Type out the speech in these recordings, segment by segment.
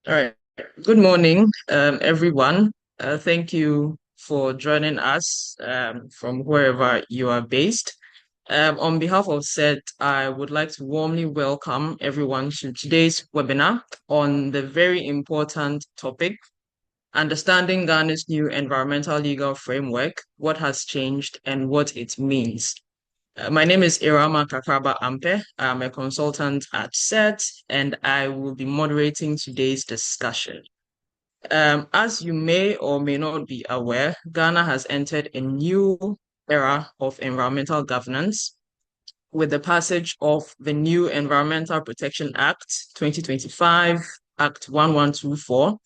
All right. Good morning, everyone. Thank you for joining us from wherever you are based. On behalf of SET, I would like to warmly welcome everyone to today's webinar on the very important topic, Understanding Ghana's new environmental legal framework, what has changed and what it means. My name is Irama Kakraba Ampe. I'm a consultant at SET, and I will be moderating today's discussion. As you may or may not be aware, Ghana has entered a new era of environmental governance with the passage of the new Environmental Protection Act 2025, Act 1124,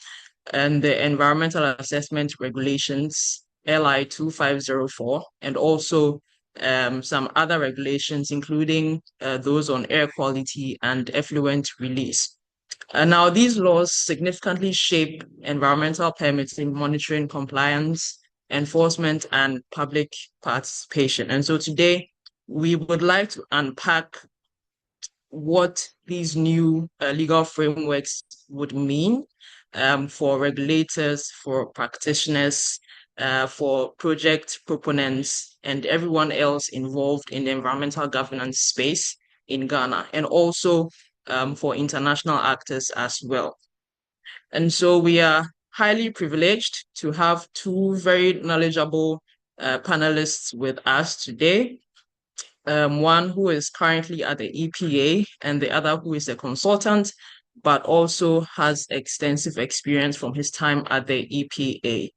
and the Environmental Assessment Regulations LI 2504, and also some other regulations, including those on air quality and effluent release. Now, these laws significantly shape environmental permitting, monitoring, compliance, enforcement, and public participation. And so today, we would like to unpack what these new legal frameworks would mean for regulators, for practitioners, for project proponents, and everyone else involved in the environmental governance space in Ghana, and also for international actors as well. And so we are highly privileged to have two very knowledgeable panelists with us today. One who is currently at the EPA and the other who is a consultant, but also has extensive experience from his time at the EPA.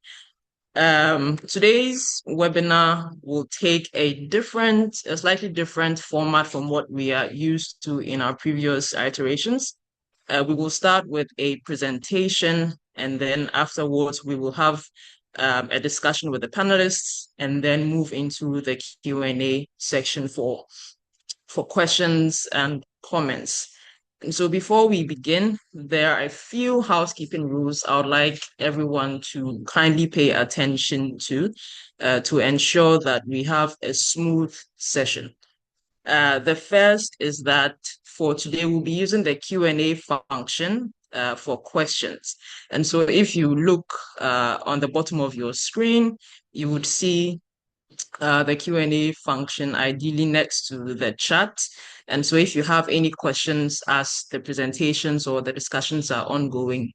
Today's webinar will take a slightly different format from what we are used to in our previous iterations. We will start with a presentation, and then afterwards we will have a discussion with the panelists, and then move into the Q&A section for questions and comments. And so before we begin, there are a few housekeeping rules I would like everyone to kindly pay attention to ensure that we have a smooth session. The first is that for today, we'll be using the Q&A function for questions. And so if you look on the bottom of your screen, you would see the Q&A function ideally next to the chat. And so if you have any questions as the presentations or the discussions are ongoing,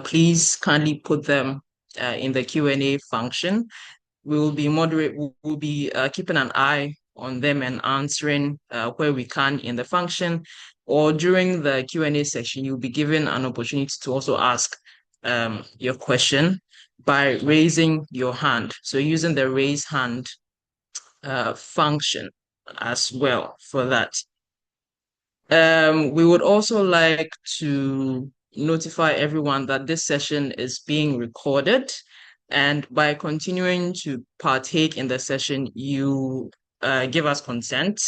please kindly put them in the Q&A function. We'll be keeping an eye on them and answering where we can in the function, or during the Q&A section, you'll be given an opportunity to also ask your question by raising your hand. So using the raise hand function as well for that. We would also like to notify everyone that this session is being recorded, and by continuing to partake in the session, you give us consent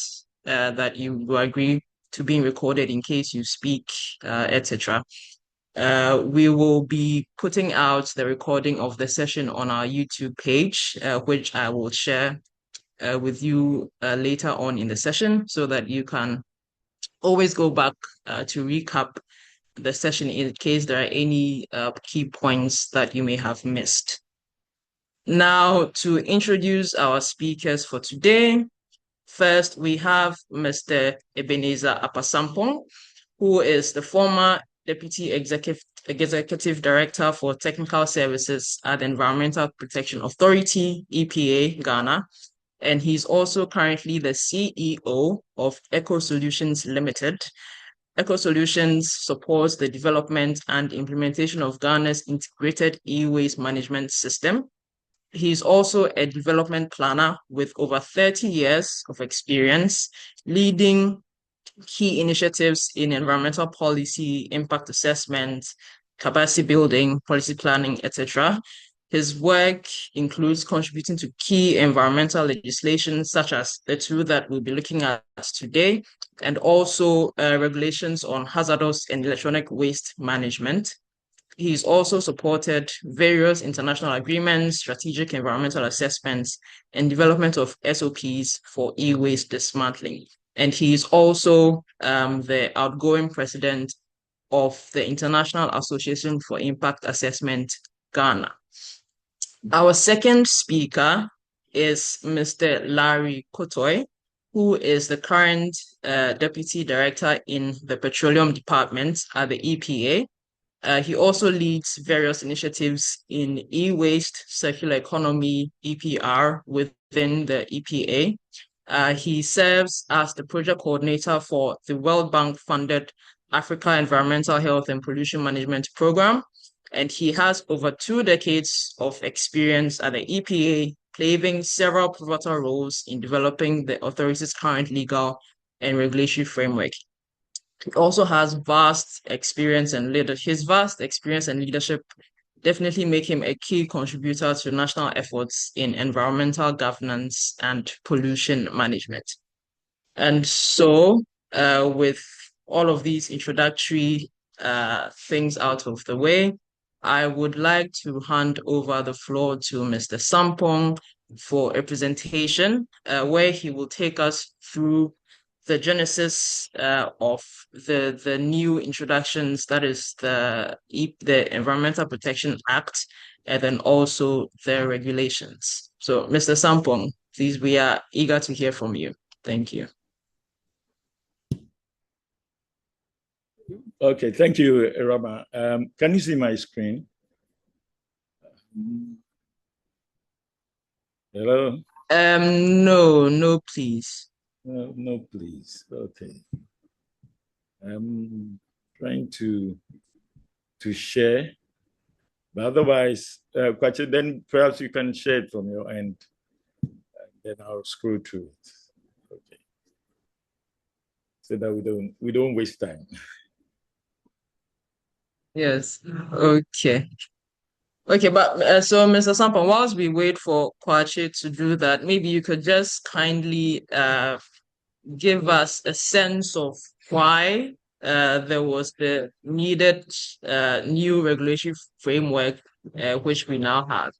that you will agree to being recorded in case you speak, etc. We will be putting out the recording of the session on our YouTube page, which I will share with you later on in the session, so that you can always go back to recap the session in case there are any key points that you may have missed. Now, to introduce our speakers for today, first we have Mr. Ebenezer Apasampong, who is the former Deputy Executive Director for Technical Services at the Environmental Protection Authority, EPA, Ghana, and he's also currently the CEO of Eco Solutions Limited. Eco Solutions supports the development and implementation of Ghana's integrated e-waste management system. He's also a development planner with over 30 years of experience leading key initiatives in environmental policy, impact assessment, capacity building, policy planning, etc. His work includes contributing to key environmental legislation, such as the two that we'll be looking at today, and also regulations on hazardous and electronic waste management. He's also supported various international agreements, strategic environmental assessments, and development of SOPs for e-waste dismantling. And he's also the outgoing president of the International Association for Impact Assessment, Ghana. Our second speaker is Mr. Larry Kotoy, who is the current Deputy Director in the Petroleum Department at the EPA. He also leads various initiatives in e-waste, circular economy, EPR within the EPA. He serves as the project coordinator for the World Bank funded Africa Environmental Health and Pollution Management Program. And he has over 2 decades of experience at the EPA, playing several pivotal roles in developing the authority's current legal and regulatory framework. He also has vast experience and leadership. His vast experience and leadership definitely make him a key contributor to national efforts in environmental governance and pollution management. And so, with all of these introductory things out of the way, I would like to hand over the floor to Mr. Sampong for a presentation where he will take us through the genesis of the new introductions, that is the Environmental Protection Act, and then also the regulations. So, Mr. Sampong, please, we are eager to hear from you. Thank you. Okay, thank you, Rama. Can you see my screen? Hello? No, please. No, please. Okay. I'm trying to share, but otherwise, Kwache, then perhaps you can share it from your end, and then I'll scroll through it. Okay. So that we don't waste time. Yes. Okay. Okay, but so Mr. Sampon, whilst we wait for Kwache to do that, maybe you could just kindly give us a sense of why there was the needed new regulatory framework which we now have.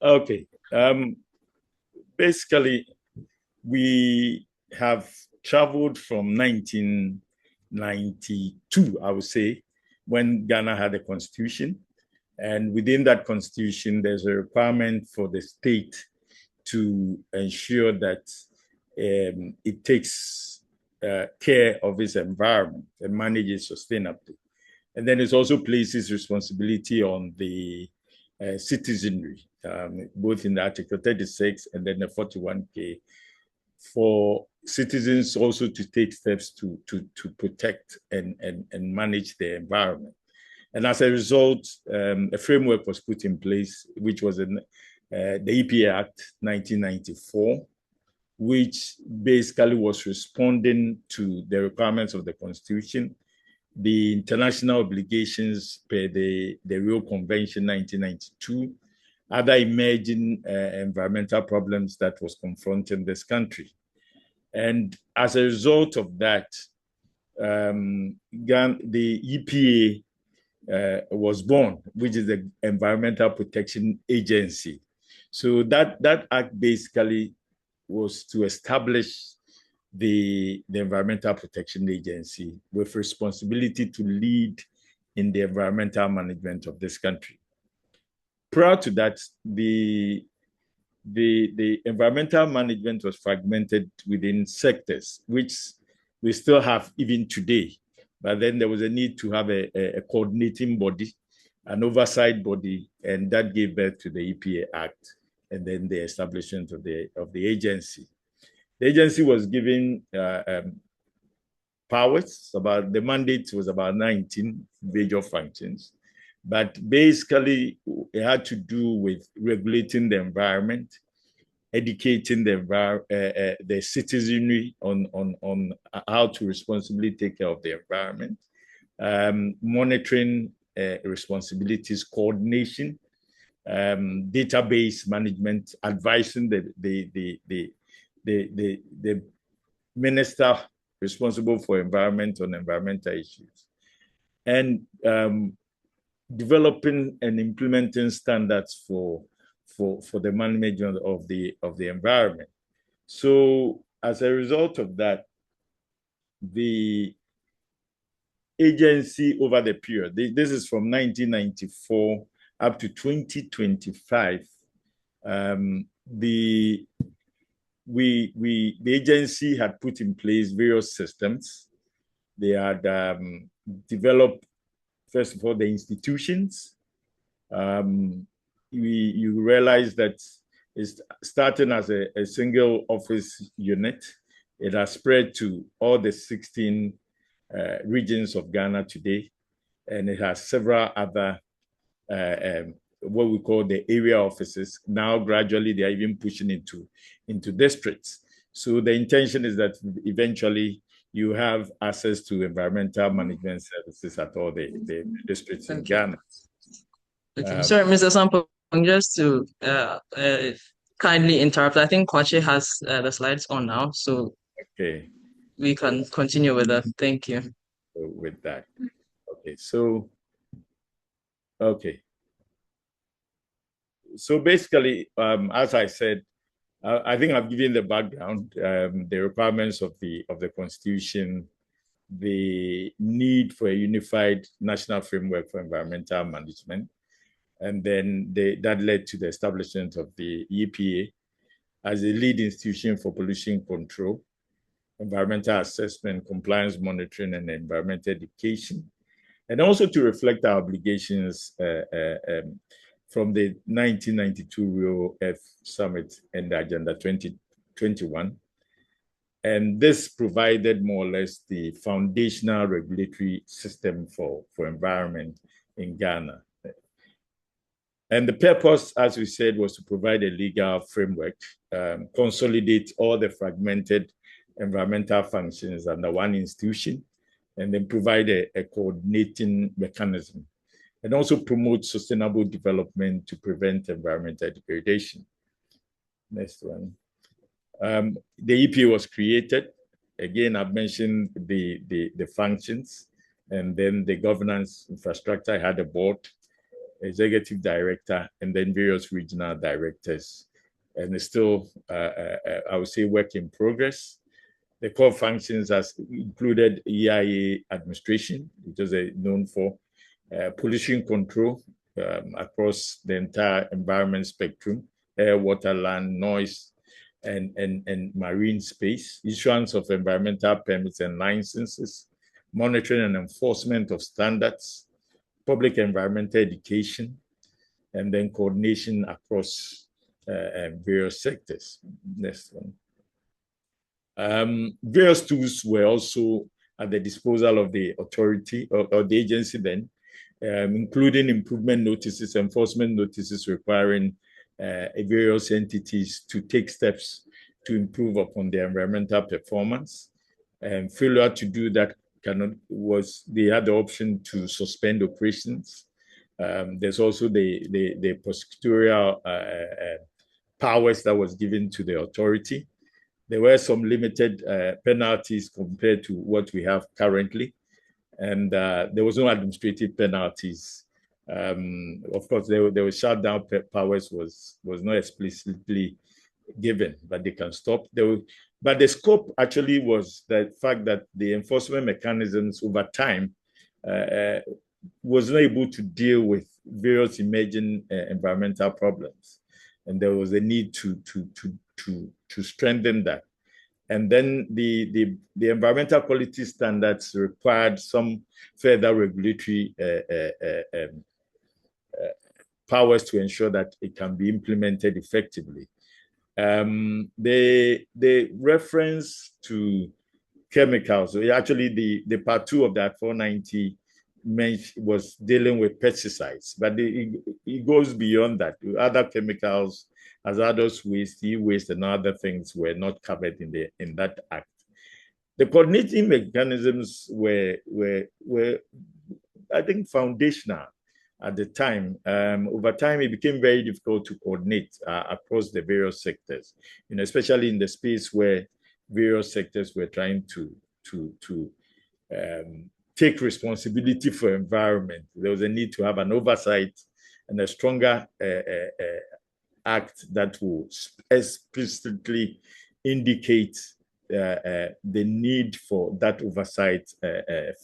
Okay. Basically, we have traveled from 1992, I would say, when Ghana had a constitution. And within that constitution, there's a requirement for the state to ensure that it takes care of its environment and manages sustainably. And then it also places responsibility on the citizenry, both in the Article 36 and then the 41K, for citizens also to take steps to protect and manage their environment. And as a result, a framework was put in place, which was the EPA Act 1994, which basically was responding to the requirements of the Constitution, the international obligations per the Rio Convention 1992, other emerging environmental problems that was confronting this country. And as a result of that, the EPA was born, which is the Environmental Protection Agency. So that act basically was to establish the Environmental Protection Agency with responsibility to lead in the environmental management of this country. Prior to that, the environmental management was fragmented within sectors, which we still have even today. But then there was a need to have a coordinating body, an oversight body, and that gave birth to the EPA Act and then the establishment of the agency. The agency was given powers. The mandate was about 19 major functions, but basically it had to do with regulating the environment, educating the citizenry on how to responsibly take care of the environment, monitoring responsibilities, coordination, database management, advising the minister responsible for environment on environmental issues, and developing and implementing standards for the management of the environment. So as a result of that, the agency over the period. This is from 1994 up to 2025. The agency had put in place various systems. They had developed, first of all, the institutions. You realize that it's starting as a single office unit. It has spread to all the 16 regions of Ghana today, and it has several other what we call the area offices. Now, gradually, they are even pushing into districts. So the intention is that eventually you have access to environmental management services at all the districts in Okay. Ghana. Okay. Sorry, Mr. Sampo, just to kindly interrupt. I think Kwache has the slides on now, so Okay. we can continue with that. Thank you. So with that. Okay. So, okay. So basically, as I said, I think I've given the background, the requirements of the Constitution, the need for a unified national framework for environmental management, and then that led to the establishment of the EPA as a lead institution for pollution control, environmental assessment, compliance monitoring, and environmental education, and also to reflect our obligations from the 1992 Rio Earth Summit and the Agenda 2021. And this provided more or less the foundational regulatory system for environment in Ghana. And the purpose, as we said, was to provide a legal framework, consolidate all the fragmented environmental functions under one institution, and then provide a coordinating mechanism, and also promote sustainable development to prevent environmental degradation. Next one. The EPA was created. Again, I've mentioned the functions, and then the governance infrastructure. I had a board, executive director, and then various regional directors. And it's still, I would say, work in progress. The core functions has included EIA administration, which is known for pollution control across the entire environment spectrum, air, water, land, noise, and marine space, issuance of environmental permits and licenses, monitoring and enforcement of standards, public environmental education, and then coordination across various sectors. Next one. Various tools were also at the disposal of the authority or the agency then, including improvement notices, enforcement notices requiring various entities to take steps to improve upon their environmental performance. And failure to do that they had the option to suspend operations. There's also the prosecutorial powers that was given to the authority. There were some limited penalties compared to what we have currently, and there was no administrative penalties. Of course, there was shutdown powers was not explicitly given, but they can stop. But the scope actually was the fact that the enforcement mechanisms over time was not able to deal with various emerging environmental problems, and there was a need to strengthen that. And then the environmental quality standards required some further regulatory powers to ensure that it can be implemented effectively. The reference to chemicals, actually the part 2 of that 490 was dealing with pesticides, but it goes beyond that. Other chemicals, hazardous waste, e-waste, and other things were not covered in that act. The coordinating mechanisms were I think, foundational at the time. Over time, it became very difficult to coordinate across the various sectors, especially in the space where various sectors were trying to take responsibility for environment. There was a need to have an oversight and a stronger act that will explicitly indicate the need for that oversight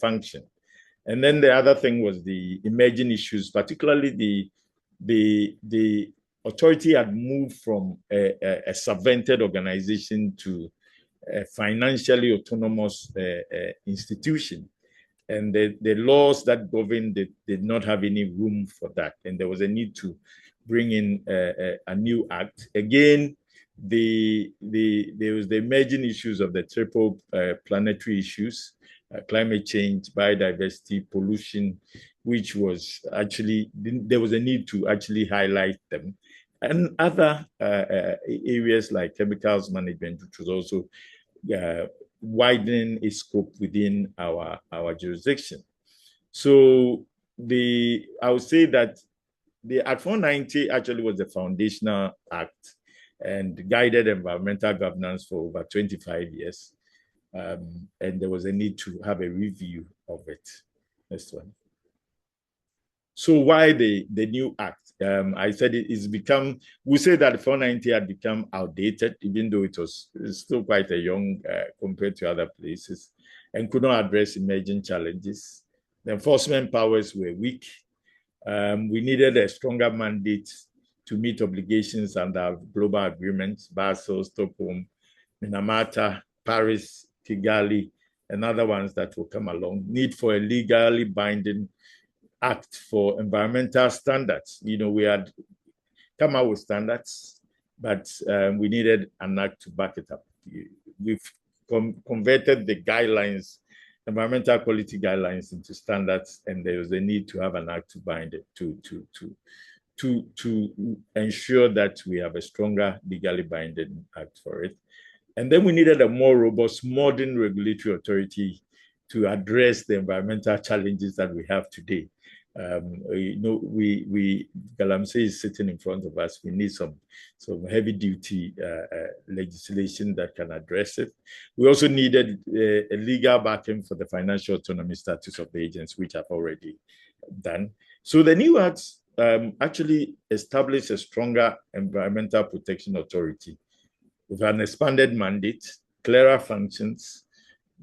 function. And then the other thing was the emerging issues, particularly the authority had moved from a subvented organization to a financially autonomous institution. And the laws that govern did not have any room for that. And there was a need to bring in a new act. Again, there was the emerging issues of the triple planetary issues, climate change, biodiversity, pollution, which was actually, there was a need to actually highlight them. And other areas like chemicals management, which was also widening its scope within our jurisdiction. So I would say that the Act 490 actually was the foundational act and guided environmental governance for over 25 years. And there was a need to have a review of it. Next one. So why the new act? I said it's become, we say that 490 had become outdated, even though it's still quite a young compared to other places, and could not address emerging challenges. The enforcement powers were weak. We needed a stronger mandate to meet obligations under global agreements, Basel, Stockholm, Minamata, Paris, Kigali, and other ones that will come along. Need for a legally binding act for environmental standards. We had come out with standards, but we needed an act to back it up. We've converted the guidelines, environmental quality guidelines, into standards, and there was a need to have an act to bind it to ensure that we have a stronger legally binding act for it. And then we needed a more robust, modern regulatory authority to address the environmental challenges that we have today. Galamsey is sitting in front of us. We need some heavy duty legislation that can address it. We also needed a legal backing for the financial autonomy status of the agents, which I've already done. So the new acts actually established a stronger environmental protection authority with an expanded mandate, clearer functions,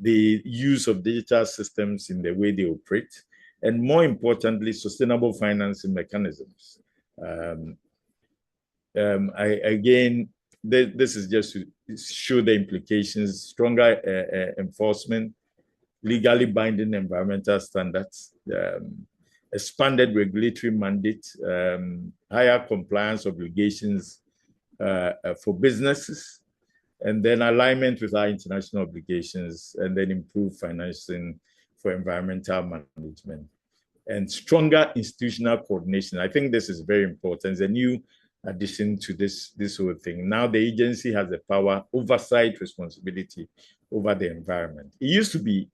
the use of digital systems in the way they operate, and more importantly, sustainable financing mechanisms. This is just to show the implications: stronger enforcement, legally binding environmental standards, expanded regulatory mandate, higher compliance obligations for businesses, and then alignment with our international obligations, and then improved financing for environmental management, and stronger institutional coordination. I think this is very important. It's a new addition to this whole thing. Now the agency has the power, oversight responsibility over the environment. It used to be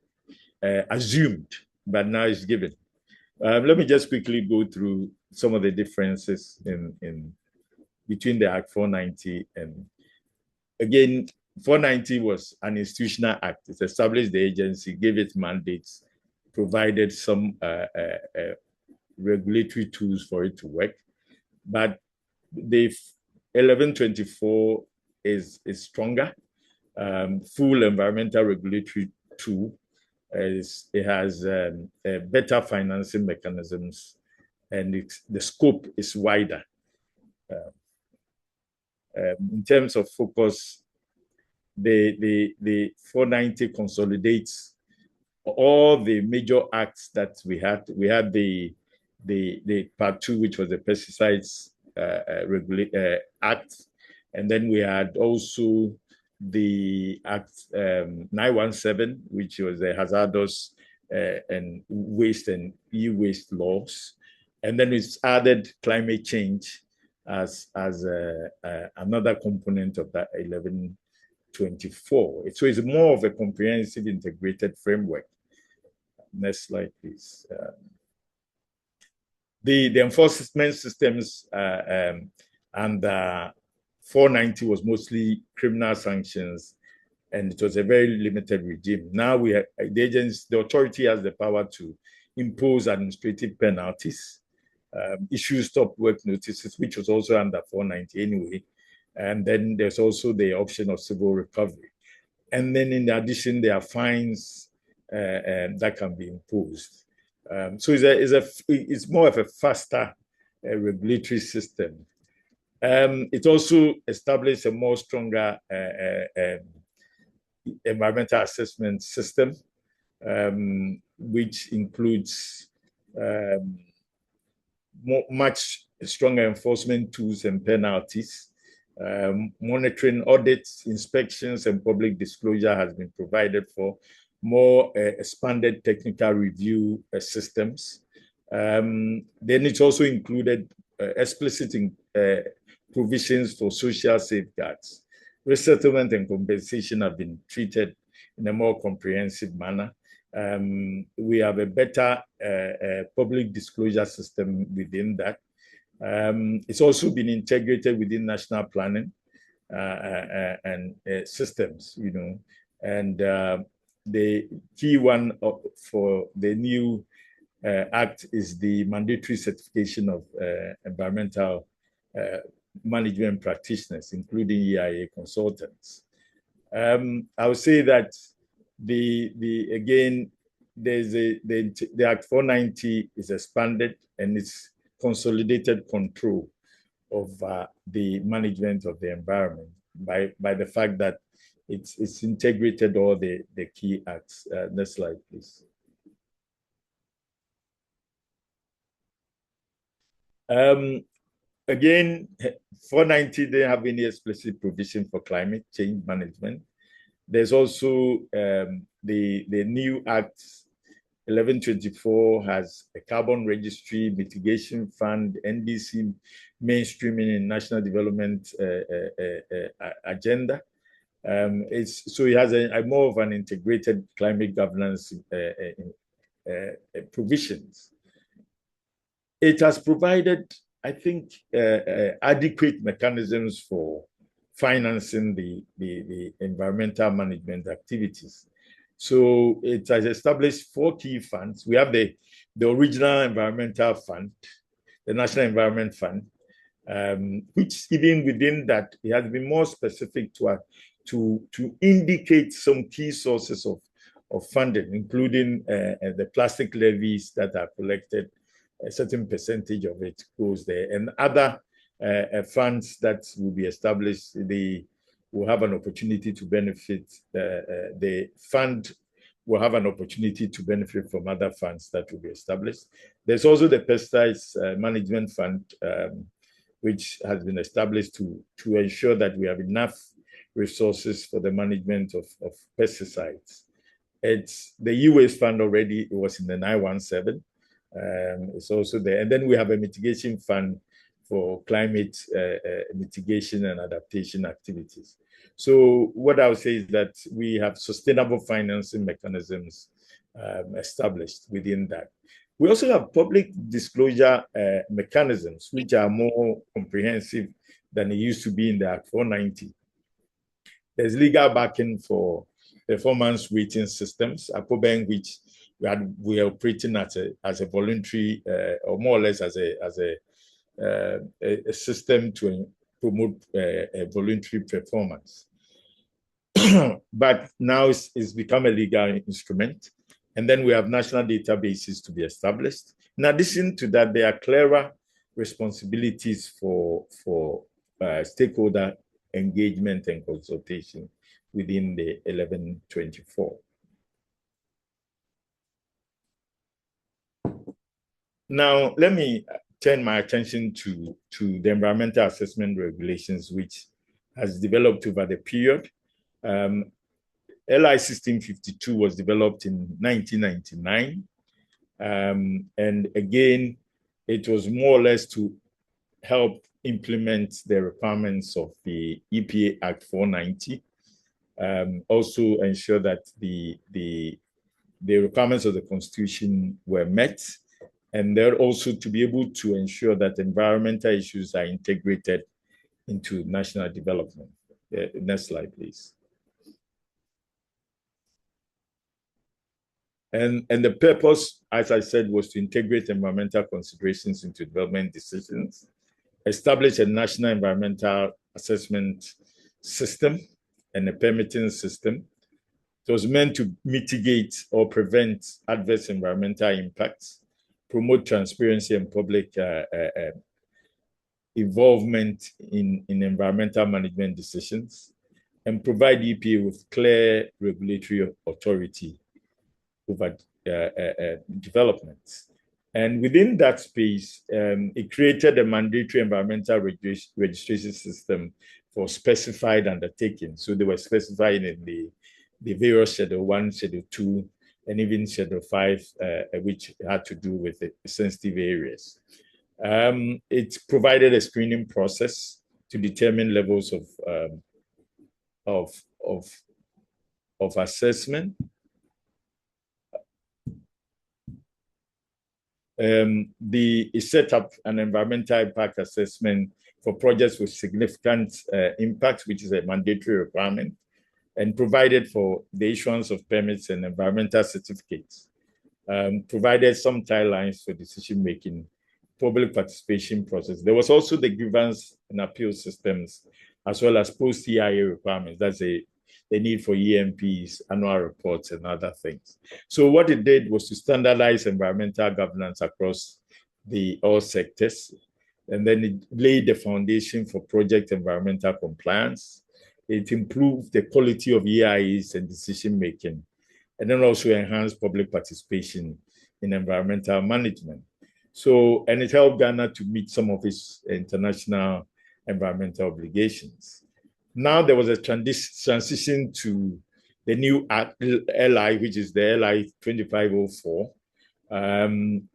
assumed, but now it's given. Let me just quickly go through some of the differences in between the Act 490 and, again, 490 was an institutional act. It established the agency, gave it mandates, provided some regulatory tools for it to work. But the 1124 is stronger, full environmental regulatory tool. It has better financing mechanisms, and the scope is wider. In terms of focus, the 490 consolidates all the major acts that we had. We had the part 2, which was the pesticides act, and then we had also the act 917, which was the hazardous and waste and e-waste laws, and then it's added climate change as another component of that 1124. So it's more of a comprehensive integrated framework. Next slide, please. The enforcement systems and 490 was mostly criminal sanctions, and it was a very limited regime. Now the authority has the power to impose administrative penalties, issue stop work notices, which was also under 490 anyway. And then there's also the option of civil recovery. And then in addition, there are fines that can be imposed. So it's more of a faster regulatory system. It also established a more stronger environmental assessment system, which includes much stronger enforcement tools and penalties. Monitoring, audits, inspections, and public disclosure has been provided for. More expanded technical review systems. Then it's also included explicit provisions for social safeguards. Resettlement and compensation have been treated in a more comprehensive manner. We have a better public disclosure system within that. It's also been integrated within national planning and systems, and the key one for the new act is the mandatory certification of environmental management practitioners, including EIA consultants. I would say that again, the Act 490 is expanded and it's consolidated control of the management of the environment by the fact that it's integrated all the key acts. Next slide, please. Again, 490 didn't have any explicit provision for climate change management. There's also the new Act 1124 has a carbon registry, mitigation fund, NDC mainstreaming in national development agenda. So it has a more of an integrated climate governance provisions. It has provided, I think, adequate mechanisms for financing the environmental management activities. So it has established 4 key funds. We have the original environmental fund, the National Environment Fund, which even within that, it has been more specific to indicate some key sources of funding, including the plastic levies that are collected. A certain percentage of it goes there, and other funds that will be established, they will have an opportunity to benefit. The fund will have an opportunity to benefit from other funds that will be established. There's also the Pesticides Management Fund, which has been established to ensure that we have enough resources for the management of pesticides. It's the e-waste fund already. It was in the 917. It's also there. And then we have a mitigation fund for climate mitigation and adaptation activities. So what I would say is that we have sustainable financing mechanisms established within that. We also have public disclosure mechanisms, which are more comprehensive than it used to be in the Act 490. There's legal backing for performance rating systems, which we are operating as a voluntary, or more or less as a system to promote a voluntary performance. But now it's become a legal instrument. And then we have national databases to be established. In addition to that, there are clearer responsibilities for stakeholder engagement and consultation within the 1124. Now, let me turn my attention to the environmental assessment regulations, which has developed over the period. LI 1652 was developed in 1999. And again, it was more or less to help implement the requirements of the EPA Act 490. Also ensure that the requirements of the Constitution were met, and then also to be able to ensure that environmental issues are integrated into national development. Next slide, please. And the purpose, as I said, was to integrate environmental considerations into development decisions, establish a national environmental assessment system and a permitting system, It was meant to mitigate or prevent adverse environmental impacts, promote transparency and public involvement in environmental management decisions, and provide EPA with clear regulatory authority over development. And within that space, it created a mandatory environmental registration system for specified undertakings. So they were specified in the various Schedule 1, Schedule 2, and even Schedule 5, which had to do with the sensitive areas. It provided a screening process to determine levels of assessment. It set up an environmental impact assessment for projects with significant impact, which is a mandatory requirement, and provided for the issuance of permits and environmental certificates. Provided some timelines for decision-making, public participation process. There was also the grievance and appeal systems, as well as post-EIA requirements. That's the need for EMPs, annual reports, and other things. So what it did was to standardize environmental governance across all sectors. And then it laid the foundation for project environmental compliance. It improved the quality of EIAs and decision-making, and then also enhanced public participation in environmental management. So, and it helped Ghana to meet some of its international environmental obligations. Now there was a transition to the new LI, which is the LI 2504.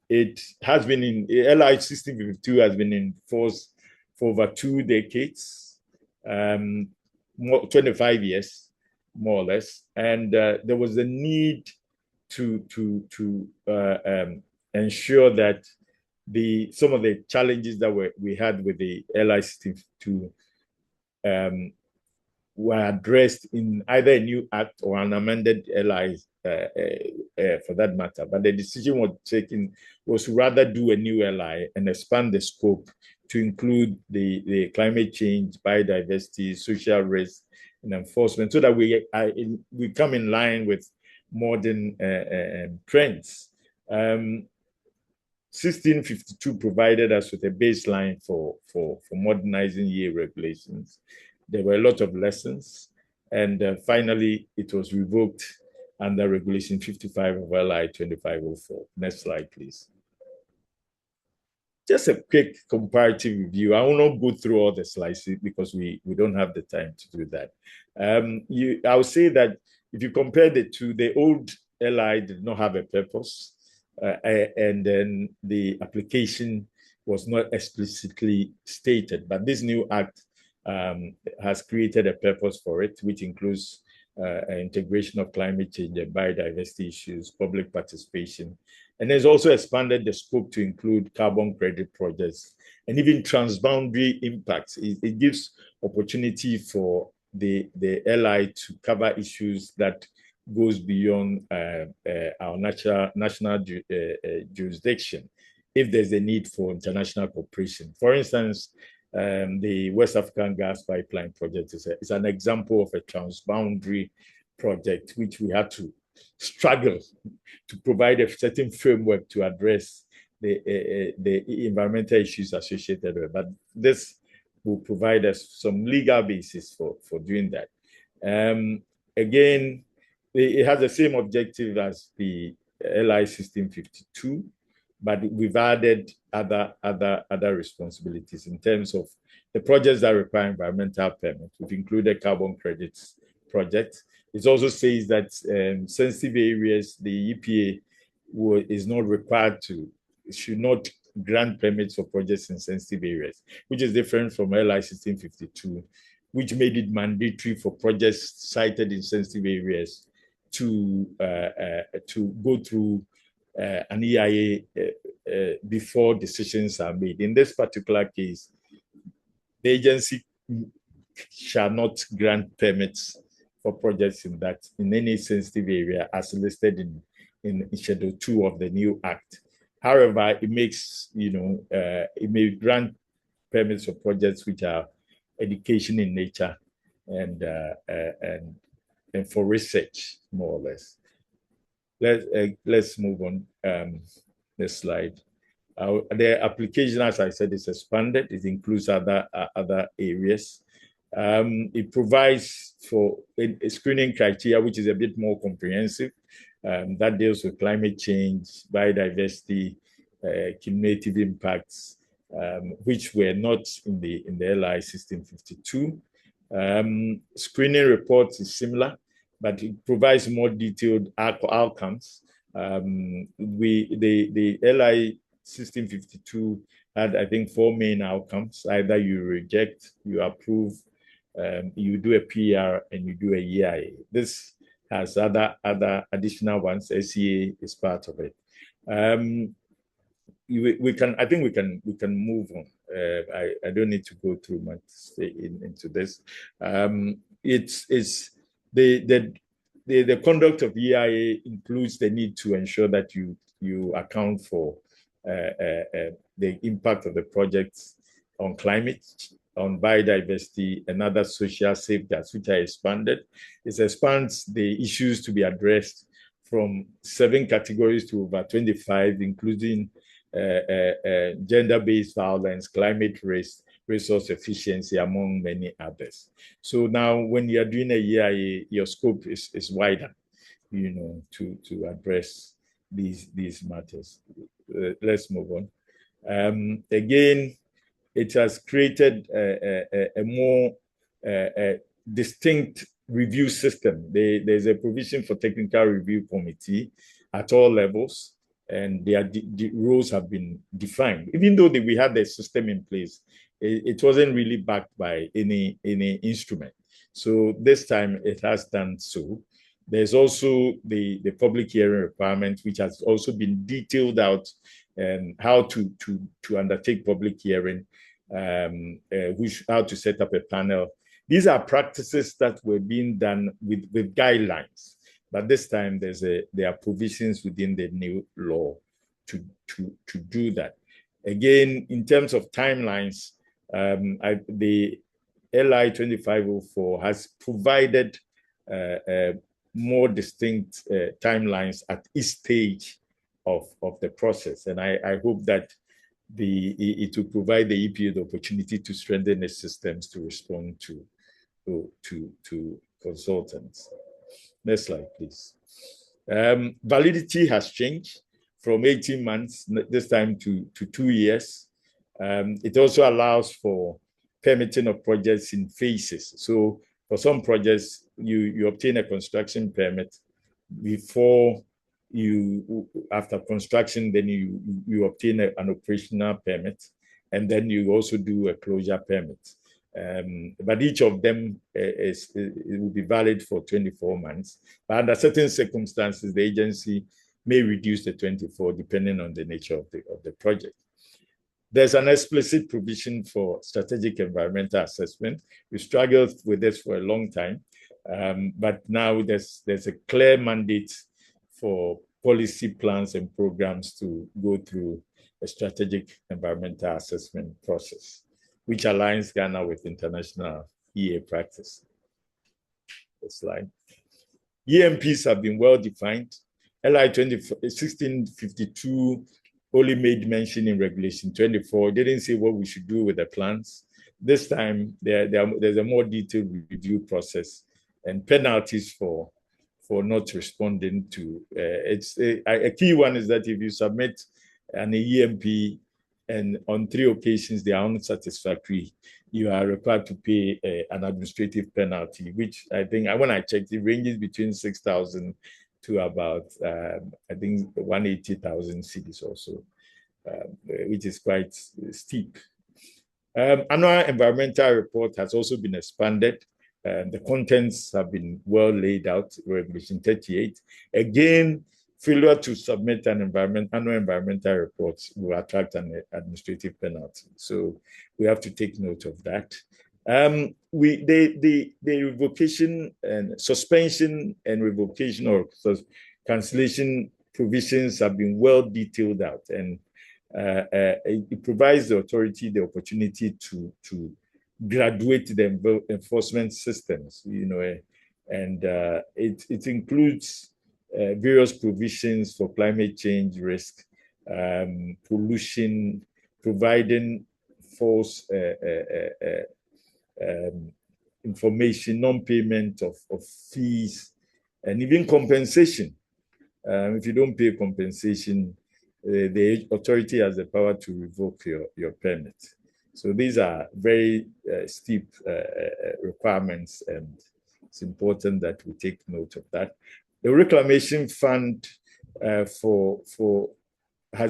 It has been in LI 1652 has been in force for over 2 decades, 25 years, more or less. And there was a need to ensure that some of the challenges that we had with the LI 1652 were addressed in either a new act or an amended LI for that matter. But the decision was taken was to rather do a new LI and expand the scope to include the climate change, biodiversity, social risk, and enforcement, so that we come in line with modern trends. 1652 provided us with a baseline for modernizing EA regulations. There were a lot of lessons, and finally it was revoked under Regulation 55 of LI 2504. Next slide, please. Just a quick comparative review. I will not go through all the slides because we don't have the time to do that. I would say that if you compare the two, the old LI did not have a purpose, and then the application was not explicitly stated. But this new act has created a purpose for it, which includes integration of climate change and biodiversity issues, public participation, and has also expanded the scope to include carbon credit projects and even transboundary impacts. It gives opportunity for the LI to cover issues that goes beyond our national jurisdiction if there's a need for international cooperation. For instance, the West African gas pipeline project is an example of a transboundary project which we had to struggle to provide a certain framework to address the environmental issues associated with it. But this will provide us some legal basis for doing that. Again, it has the same objective as the LI 1652, but we've added other responsibilities in terms of the projects that require environmental permits. We've included carbon credits projects. It also says that sensitive areas, the EPA is not required should not grant permits for projects in sensitive areas, which is different from LI 1652, which made it mandatory for projects cited in sensitive areas to go through an EIA before decisions are made. In this particular case, the agency shall not grant permits for projects in any sensitive area as listed in Schedule 2 of the new Act. However, it may grant permits for projects which are education in nature and and for research, more or less. Let's move on. This slide. The application, as I said, is expanded. It includes other areas. It provides for a screening criteria, which is a bit more comprehensive, that deals with climate change, biodiversity, cumulative impacts, which were not in the LI 1652. Screening reports is similar, but it provides more detailed outcomes. The LI 1652 had, I think, 4 main outcomes. Either you reject, you approve, you do a PR, and you do a EIA. This has other additional ones. SEA is part of it. I think we can move on. I don't need to go through much into this. It's the conduct of EIA includes the need to ensure that you account for the impact of the projects on climate, on biodiversity, and other social safeguards, which are expanded. It expands the issues to be addressed from 7 categories to over 25, including gender-based violence, climate risk, resource efficiency, among many others. So now when you're doing a EIA, your scope is wider, to address these matters. Let's move on. Again, it has created a more distinct review system. There's a provision for technical review committee at all levels, and the roles have been defined. Even though we had the system in place, it wasn't really backed by any instrument. So this time it has done so. There's also the public hearing requirement, which has also been detailed out, and how to undertake public hearing, how to set up a panel. These are practices that were being done with guidelines, but this time there are provisions within the new law to do that. Again, in terms of timelines, the LI 2504 has provided more distinct timelines at each stage of the process, and I hope that it will provide the EPA the opportunity to strengthen its systems to respond to consultants. Next slide, please. Validity has changed from 18 months this time to 2 years. It also allows for permitting of projects in phases. So for some projects, you obtain a construction permit before after construction, then you obtain an operational permit, and then you also do a closure permit. But each of them it will be valid for 24 months. But under certain circumstances, the agency may reduce the 24 depending on the nature of the project. There's an explicit provision for strategic environmental assessment. We struggled with this for a long time, but now there's a clear mandate for policy plans and programs to go through a strategic environmental assessment process, which aligns Ghana with international EA practice. Next slide. EMPs have been well defined. LI 1652 only made mention in Regulation 24. They didn't say what we should do with the plans. This time, there's a more detailed review process and penalties for not responding to. A key one is that if you submit an EMP and on 3 occasions they are unsatisfactory, you are required to pay an administrative penalty, which I think, when I checked, it ranges between 6,000 to about, I think, 180,000 cedis also, which is quite steep. Annual environmental report has also been expanded. The contents have been well laid out, Regulation 38. Again, failure to submit an annual environmental report will attract an administrative penalty. So we have to take note of that. The revocation and suspension and revocation or cancellation provisions have been well detailed out, and it provides the authority the opportunity to graduate the enforcement systems. And it includes various provisions for climate change risk, pollution, providing false information, non-payment of fees, and even compensation. If you don't pay compensation, the authority has the power to revoke your permit. So these are very steep requirements, and it's important that we take note of that. The reclamation fund has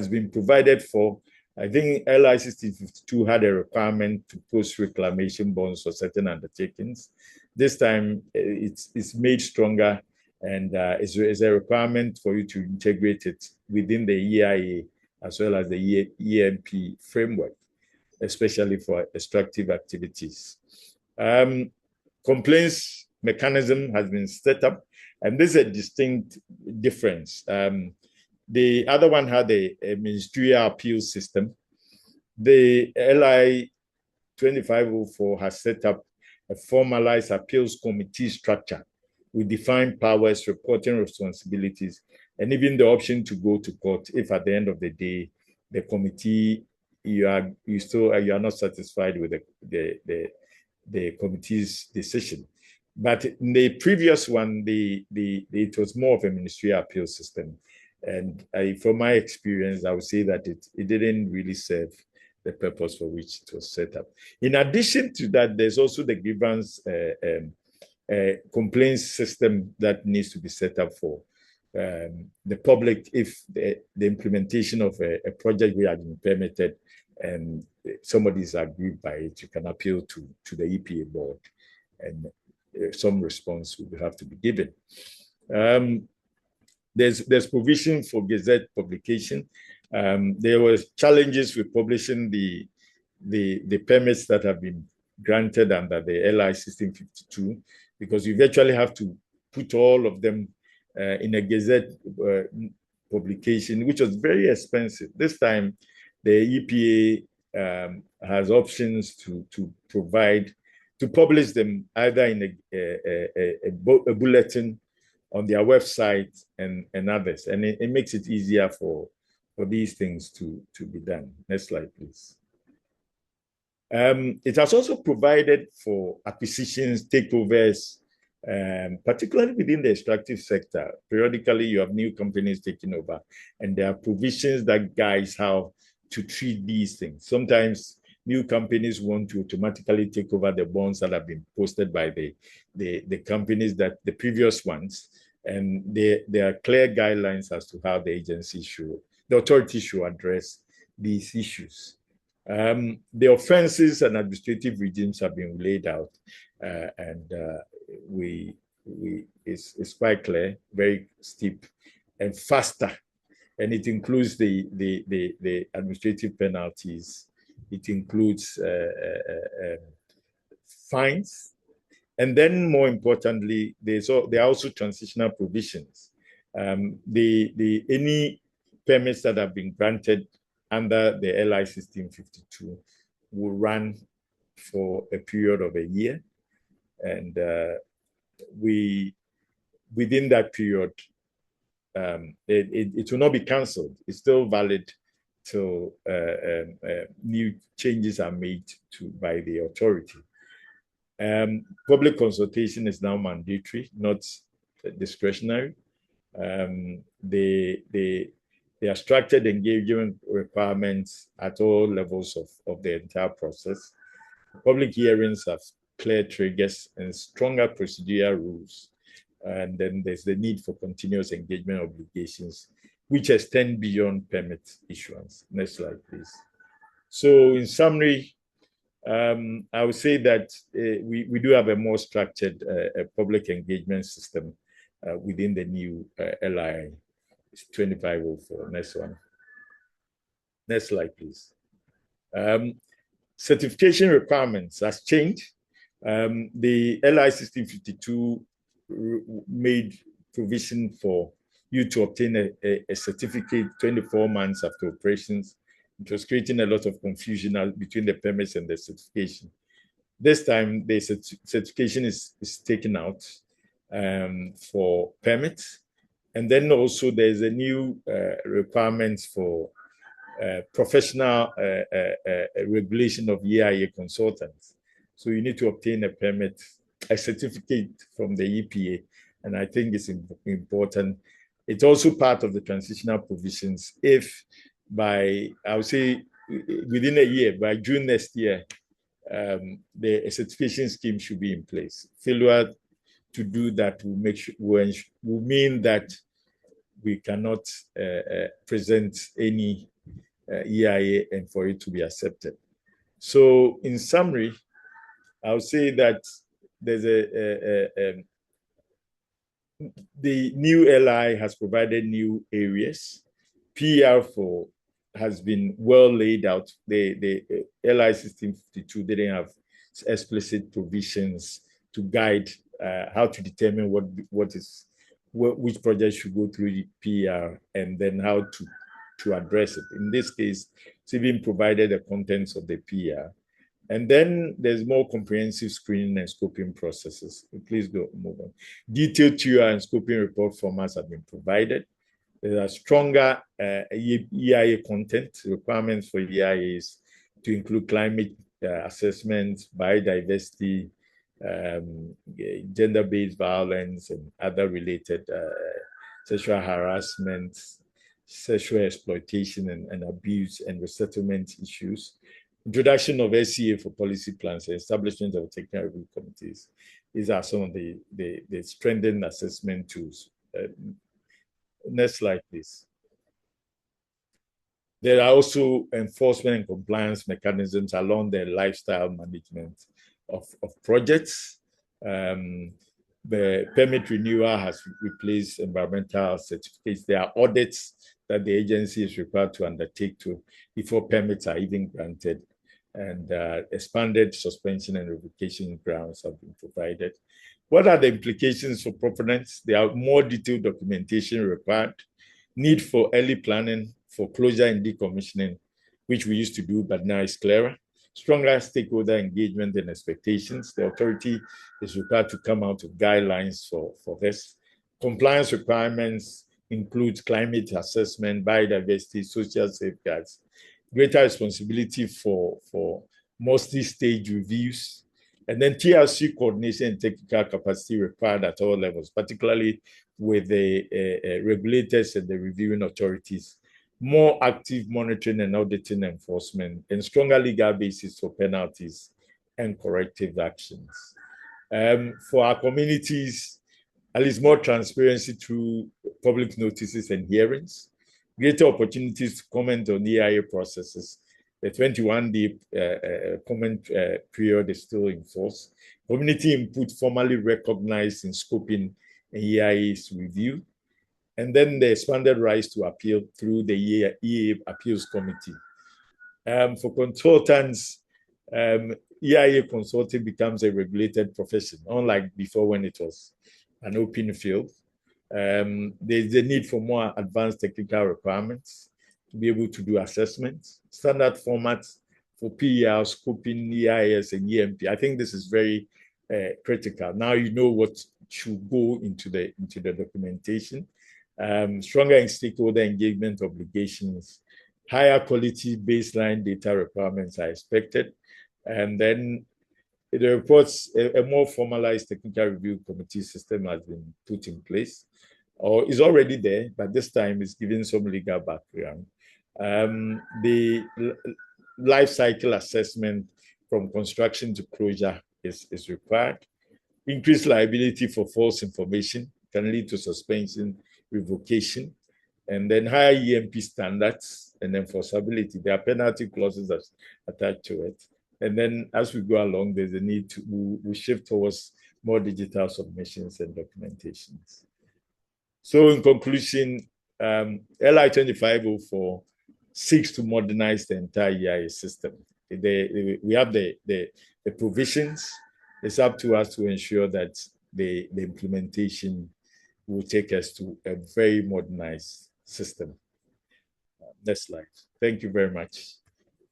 been provided for. I think LI 1652 had a requirement to post reclamation bonds for certain undertakings. This time it's made stronger, and it's a requirement for you to integrate it within the EIA as well as the EMP framework, especially for extractive activities. Complaints mechanism has been set up, and this is a distinct difference. The other one had a ministerial appeal system. The LI 2504 has set up a formalized appeals committee structure with defined powers, reporting responsibilities, and even the option to go to court if at the end of the day the committee you are not satisfied with the committee's decision. But in the previous one, it was more of a ministerial appeal system. And from my experience, I would say that it didn't really serve the purpose for which it was set up. In addition to that, there's also the grievance complaints system that needs to be set up for the public if the implementation of a project we had been permitted and somebody is aggrieved by it, you can appeal to the EPA board, and some response will have to be given. There's provision for Gazette publication. There were challenges with publishing the permits that have been granted under the LI 1652, because you virtually have to put all of them in a Gazette publication, which was very expensive. This time, the EPA has options to publish them either in a bulletin on their website and others, and it makes it easier for these things to be done. Next slide, please. It has also provided for acquisitions, takeovers, particularly within the extractive sector. Periodically, you have new companies taking over, and there are provisions that guide how to treat these things. Sometimes new companies want to automatically take over the bonds that have been posted by the companies that the previous ones, and there are clear guidelines as to how the authority should address these issues. The offenses and administrative regimes have been laid out, and it's quite clear, very steep and faster, and it includes the administrative penalties. It includes fines, and then more importantly, there are also transitional provisions. Any permits that have been granted under the LI 1652 will run for a period of a year, and within that period, it will not be cancelled. It's still valid till new changes are made by the authority. Public consultation is now mandatory, not discretionary. There are structured engagement requirements at all levels of the entire process. Public hearings have clear triggers and stronger procedural rules. And then there's the need for continuous engagement obligations, which extend beyond permit issuance. Next slide, please. So in summary, I would say that we do have a more structured public engagement system within the new LI 2504. Next one. Next slide, please. Certification requirements has changed. The LI 1652 made provision for you to obtain a certificate 24 months after operations. It was creating a lot of confusion between the permits and the certification. This time, the certification is taken out. for permits. And then also there's a new requirement for professional regulation of EIA consultants. So you need to obtain a permit, a certificate from the EPA, and I think it's important. It's also part of the transitional provisions. If by, I would say, within a year, by June next year, the certification scheme should be in place. Failure to do that will make sure, will mean that we cannot present any EIA and for it to be accepted. So in summary, I would say that there's the new LI has provided new areas. PR for has been well laid out. The LI system 52 didn't have explicit provisions to guide how to determine which project should go through the PR and then how to address it. In this case, it's even provided the contents of the PR. And then there's more comprehensive screening and scoping processes. Please go move on. Detailed TUR and scoping report formats have been provided. There are stronger EIA content requirements for EIAs to include climate assessments, biodiversity, gender-based violence, and other related sexual harassment, sexual exploitation and abuse, and resettlement issues. Introduction of SCA for policy plans and establishment of technical review committees. These are some of the strengthened assessment tools. Next slide, please. There are also enforcement and compliance mechanisms along the lifestyle management of projects. The permit renewal has replaced environmental certificates. There are audits that the agency is required to undertake before permits are even granted. And expanded suspension and revocation grounds have been provided. What are the implications for proponents? There are more detailed documentation required, need for early planning for closure and decommissioning, which we used to do, but now it's clearer. Stronger stakeholder engagement and expectations. The authority is required to come out with guidelines for this. Compliance requirements include climate assessment, biodiversity, social safeguards, greater responsibility for multi-stage reviews, and then TRC coordination and technical capacity required at all levels, particularly with the regulators and the reviewing authorities, more active monitoring and auditing enforcement, and stronger legal basis for penalties and corrective actions. For our communities, at least more transparency through public notices and hearings, greater opportunities to comment on EIA processes. The 21-day comment period is still in force. Community input formally recognized in scoping and EIA's review. And then the expanded rights to appeal through the EIA Appeals Committee. For consultants, EIA consulting becomes a regulated profession, unlike before when it was an open field. There's a need for more advanced technical requirements to be able to do assessments, standard formats for PER, scoping, EIS, and EMP. I think this is very critical. Now you know what should go into the documentation. Stronger stakeholder engagement obligations, higher quality baseline data requirements are expected. And then the reports, a more formalized technical review committee system has been put in place, or is already there, but this time it's giving some legal background. The life cycle assessment from construction to closure is required. Increased liability for false information can lead to suspension, revocation, and then higher EMP standards and enforceability. There are penalty clauses attached to it. And then as we go along, there's a need to we shift towards more digital submissions and documentations. So in conclusion, LI 2504 seeks to modernize the entire EIA system. We have the provisions. It's up to us to ensure that the implementation will take us to a very modernized system. Next slide. Thank you very much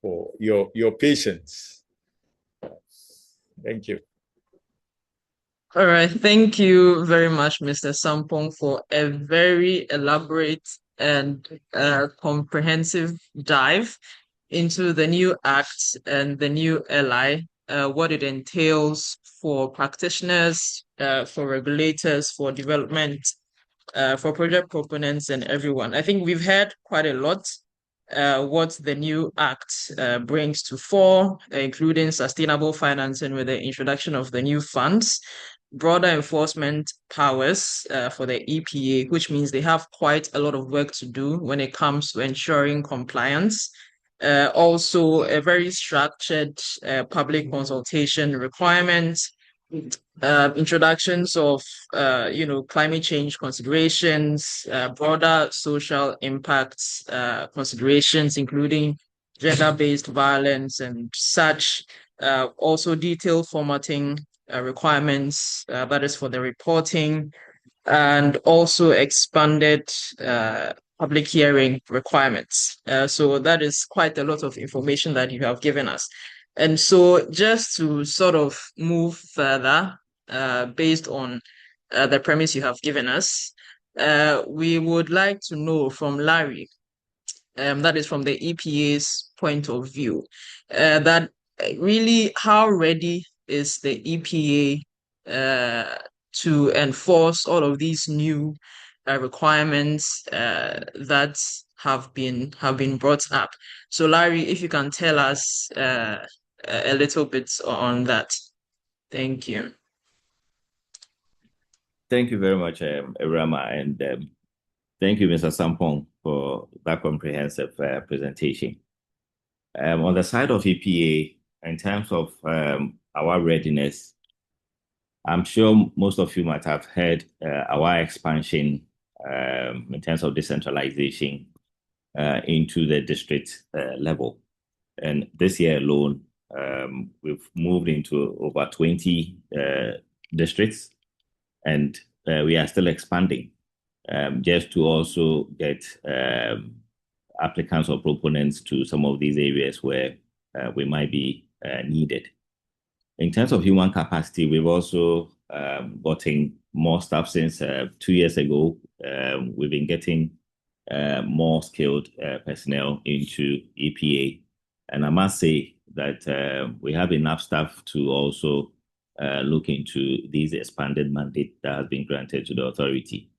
for your patience. Thank you. All right. Thank you very much, Mr. Sampong, for a very elaborate and comprehensive dive into the new act and the new LI, what it entails for practitioners, for regulators, for development, for project proponents and everyone. I think we've heard quite a lot what the new act brings to fore, including sustainable financing with the introduction of the new funds, broader enforcement powers for the EPA, which means they have quite a lot of work to do when it comes to ensuring compliance. Also, a very structured public consultation requirements, introductions of climate change considerations, broader social impacts considerations, including gender-based violence and such. Also, detailed formatting requirements, that is for the reporting, and also expanded public hearing requirements. So that is quite a lot of information that you have given us. And so just to sort of move further, based on the premise you have given us, we would like to know from Larry, that is from the EPA's point of view, that really how ready is the EPA to enforce all of these new requirements that have been brought up. So, Larry, if you can tell us a little bit on that. Thank you. Thank you very much, Rama, and thank you, Mr. Sampong, for that comprehensive presentation. On the side of EPA, in terms of our readiness, I'm sure most of you might have heard our expansion in terms of decentralization into the district level. And this year alone, we've moved into over 20 districts, and we are still expanding just to also get applicants or proponents to some of these areas where we might be needed. In terms of human capacity, we've also gotten more staff since 2 years ago. We've been getting more skilled personnel into EPA. And I must say that we have enough staff to also look into these expanded mandate that has been granted to the authority.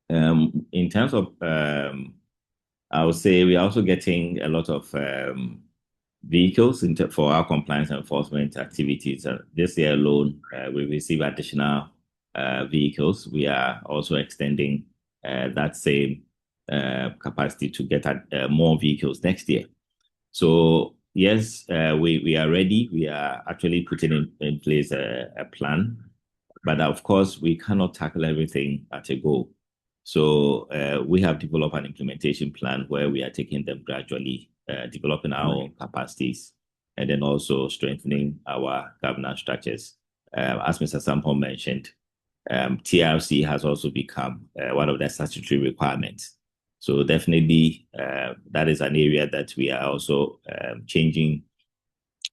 In terms of, I would say we are also getting a lot of vehicles for our compliance enforcement activities. This year alone, we receive additional vehicles. We are also extending that same capacity to get more vehicles next year. So yes, we are ready. We are actually putting in place a plan, but of course we cannot tackle everything at a go. So we have developed an implementation plan where we are taking them gradually, developing our own capacities, and then also strengthening our governance structures. As Mr. Sampon mentioned, TRC has also become one of the statutory requirements. So definitely that is an area that we are also changing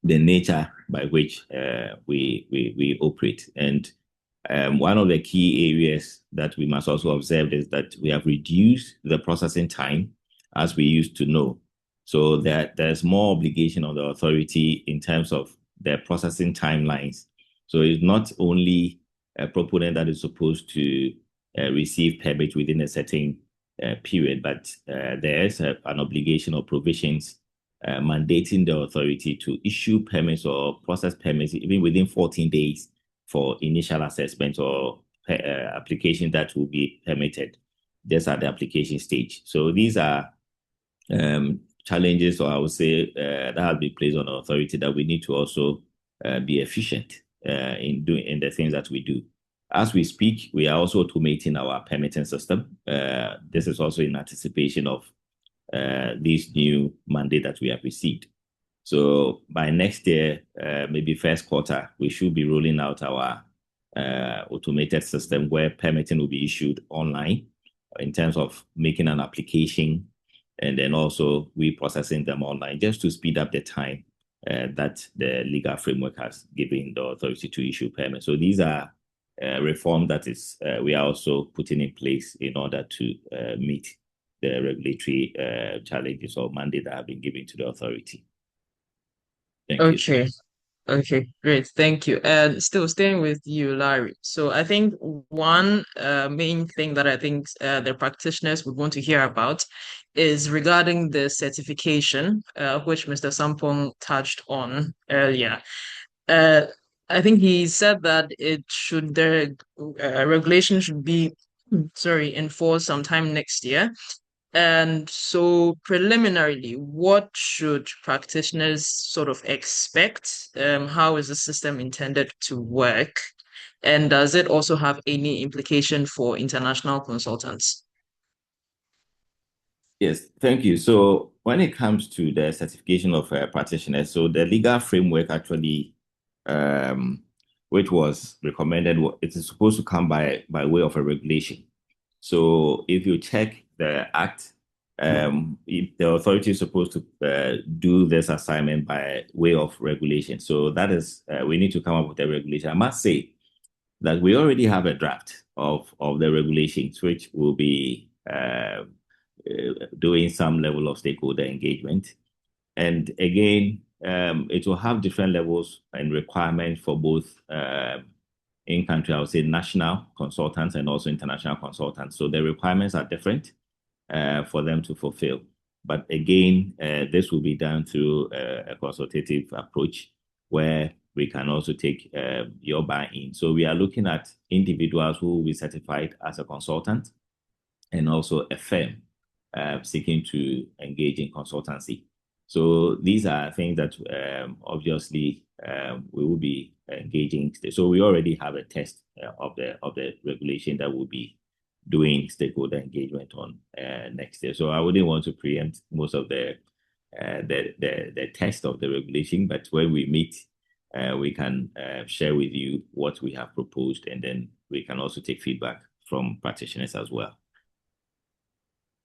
the nature by which we operate. And one of the key areas that we must also observe is that we have reduced the processing time as we used to know. So there's more obligation on the authority in terms of their processing timelines. So it's not only a proponent that is supposed to receive permit within a certain period, but there is an obligation or provisions mandating the authority to issue permits or process permits even within 14 days for initial assessment or application that will be permitted just at the application stage. So these are challenges, or I would say that have been placed on the authority that we need to also be efficient in the things that we do. As we speak, we are also automating our permitting system. This is also in anticipation of this new mandate that we have received. So by next year, maybe first quarter, we should be rolling out our automated system where permitting will be issued online in terms of making an application and then also we processing them online just to speed up the time that the legal framework has given the authority to issue permits. So these are reform that is we are also putting in place in order to meet the regulatory challenges or mandate that have been given to the authority. Thank you. Okay. Okay, great. Thank you. And still staying with you, Larry. So I think one main thing that I think the practitioners would want to hear about is regarding the certification, which Mr. Sampong touched on earlier. Uh, I think he said that the regulation should be, sorry, enforced sometime next year. And so, preliminarily, what should practitioners sort of expect? How is the system intended to work? And does it also have any implication for international consultants? Yes, thank you. So when it comes to the certification of practitioners, so the legal framework actually, which was recommended, it is supposed to come by way of a regulation. So if you check the act, if the authority is supposed to do this assignment by way of regulation. So that is, we need to come up with a regulation. I must say that we already have a draft of the regulations, which will be doing some level of stakeholder engagement. And again, it will have different levels and requirements for both in-country, I would say national consultants and also international consultants. So the requirements are different for them to fulfill. But again, this will be done through a consultative approach where we can also take your buy-in. So we are looking at individuals who will be certified as a consultant and also a firm seeking to engage in consultancy. So these are things that obviously we will be engaging. So we already have a test of the regulation that will be doing stakeholder engagement on next year. So I wouldn't want to preempt most of the test of the regulation, but when we meet, we can share with you what we have proposed, and then we can also take feedback from practitioners as well.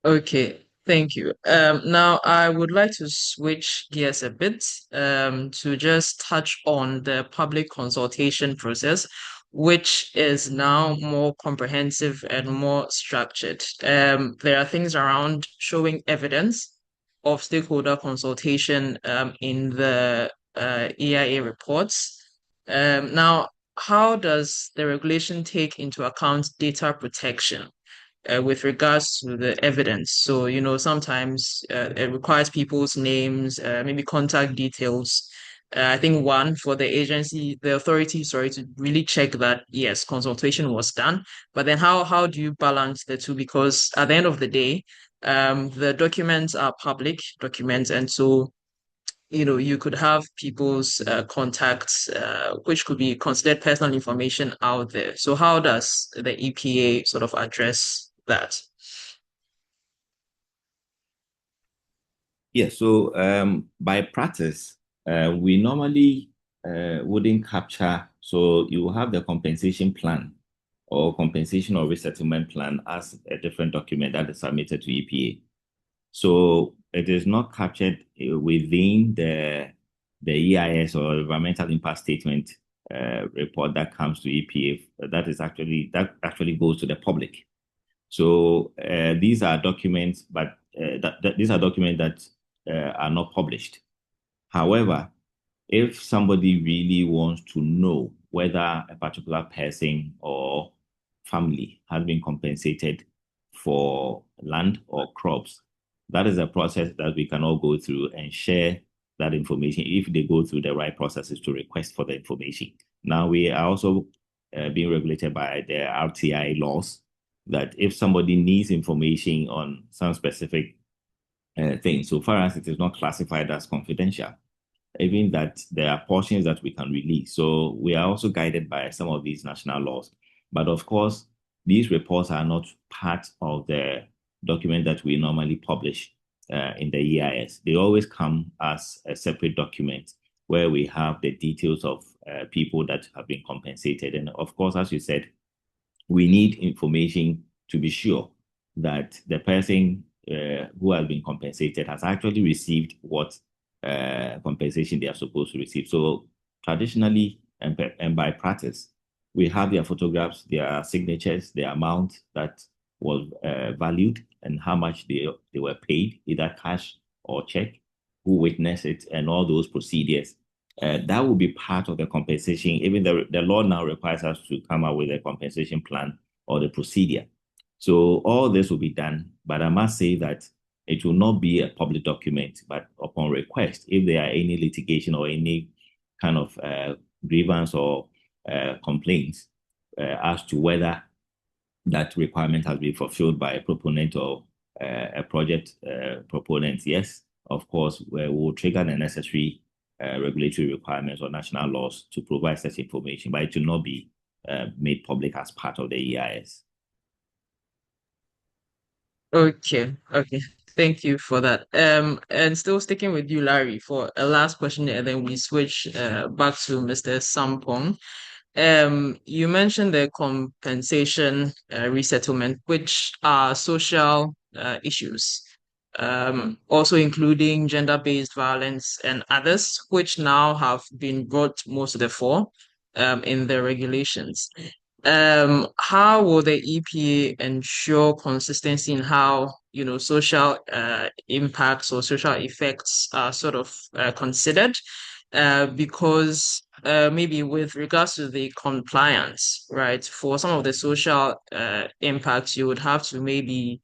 Okay, thank you. Now I would like to switch gears a bit to just touch on the public consultation process, which is now more comprehensive and more structured. There are things around showing evidence of stakeholder consultation in the EIA reports. Now, how does the regulation take into account data protection? With regards to the evidence. So, sometimes it requires people's names, maybe contact details. I think one for the authority, sorry, to really check that yes, consultation was done. But then how do you balance the two? Because at the end of the day, the documents are public documents, and so you could have people's contacts, which could be considered personal information out there. So how does the EPA sort of address that? Yeah, so by practice, we normally wouldn't capture, so you have the compensation plan or compensation or resettlement plan as a different document that is submitted to EPA. So it is not captured within the EIS or environmental impact statement report that comes to EPA. That actually goes to the public. So these are documents, but these are documents that are not published. However, if somebody really wants to know whether a particular person or family has been compensated for land or crops, that is a process that we can all go through and share that information if they go through the right processes to request for the information. Now, we are also being regulated by the RTI laws that if somebody needs information on some specific thing, so far as it is not classified as confidential, even that there are portions that we can release. So we are also guided by some of these national laws. But of course, these reports are not part of the document that we normally publish in the EIS. They always come as a separate document where we have the details of people that have been compensated. And of course, as you said, we need information to be sure that the person who has been compensated has actually received what compensation they are supposed to receive. So traditionally and by practice, We have their photographs, their signatures, the amount that was valued, and how much they were paid, either cash or check, who witnessed it, and all those procedures. That will be part of the compensation. Even the law now requires us to come up with a compensation plan or the procedure. So all this will be done, but I must say that it will not be a public document, but upon request, if there are any litigation or any kind of grievance or complaints as to whether that requirement has been fulfilled by a proponent or a project proponent, yes, of course, we will trigger the necessary regulatory requirements or national laws to provide such information, but it will not be made public as part of the EIS. Okay, okay. Thank you for that. And still sticking with you, Larry, for a last question, and then we switch back to Mr. Sampong. You mentioned the compensation resettlement, which are social issues, also including gender-based violence and others, which now have been brought most to the fore in the regulations. How will the EPA ensure consistency in how, social impacts or social effects are sort of considered? Because maybe with regards to the compliance, right, for some of the social impacts, you would have to maybe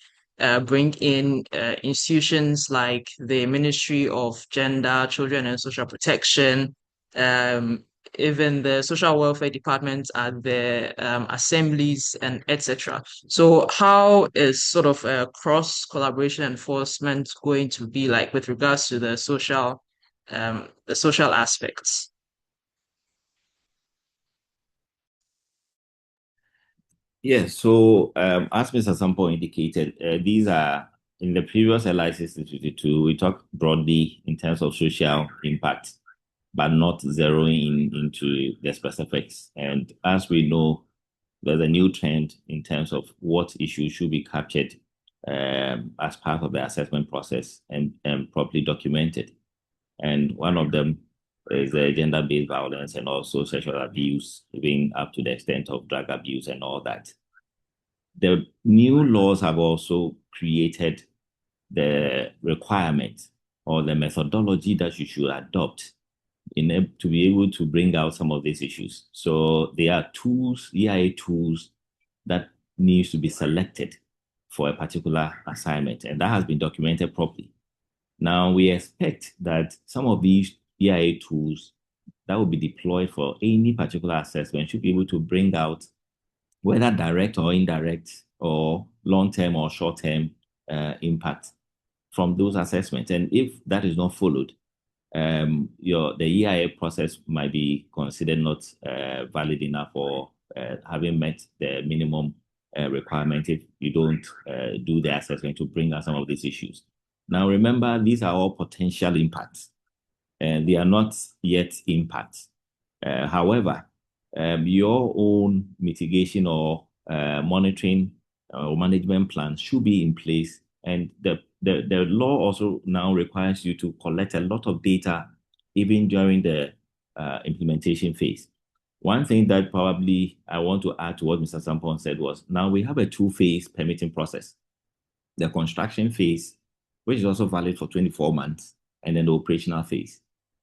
bring in institutions like the Ministry of Gender, Children and Social Protection, um, even the social welfare departments at the assemblies and etc. So how is sort of a cross collaboration enforcement going to be like with regards to the social aspects? Yes, so as Mr. Sampo indicated, these are in the previous LIC 52, we talked broadly in terms of social impact, but not zeroing in into the specifics. And as we know, there's a new trend in terms of what issues should be captured as part of the assessment process and properly documented. And one of them is gender-based violence and also sexual abuse, even up to the extent of drug abuse and all that. The new laws have also created the requirement or the methodology that you should adopt to be able to bring out some of these issues. So there are tools, EIA tools that needs to be selected for a particular assignment, and that has been documented properly. Now we expect that some of these EIA tools that will be deployed for any particular assessment should be able to bring out whether direct or indirect or long-term or short-term impact from those assessments. And if that is not followed, the EIA process might be considered not valid enough or having met the minimum requirement if you don't do the assessment to bring out some of these issues. Now, remember, these are all potential impacts, and they are not yet impacts. However, your own mitigation or monitoring or management plan should be in place. And the law also now requires you to collect a lot of data even during the implementation phase. One thing that probably I want to add to what Mr. Sampon said was, now we have a two-phase permitting process. The construction phase, which is also valid for 24 months, and then the operational phase.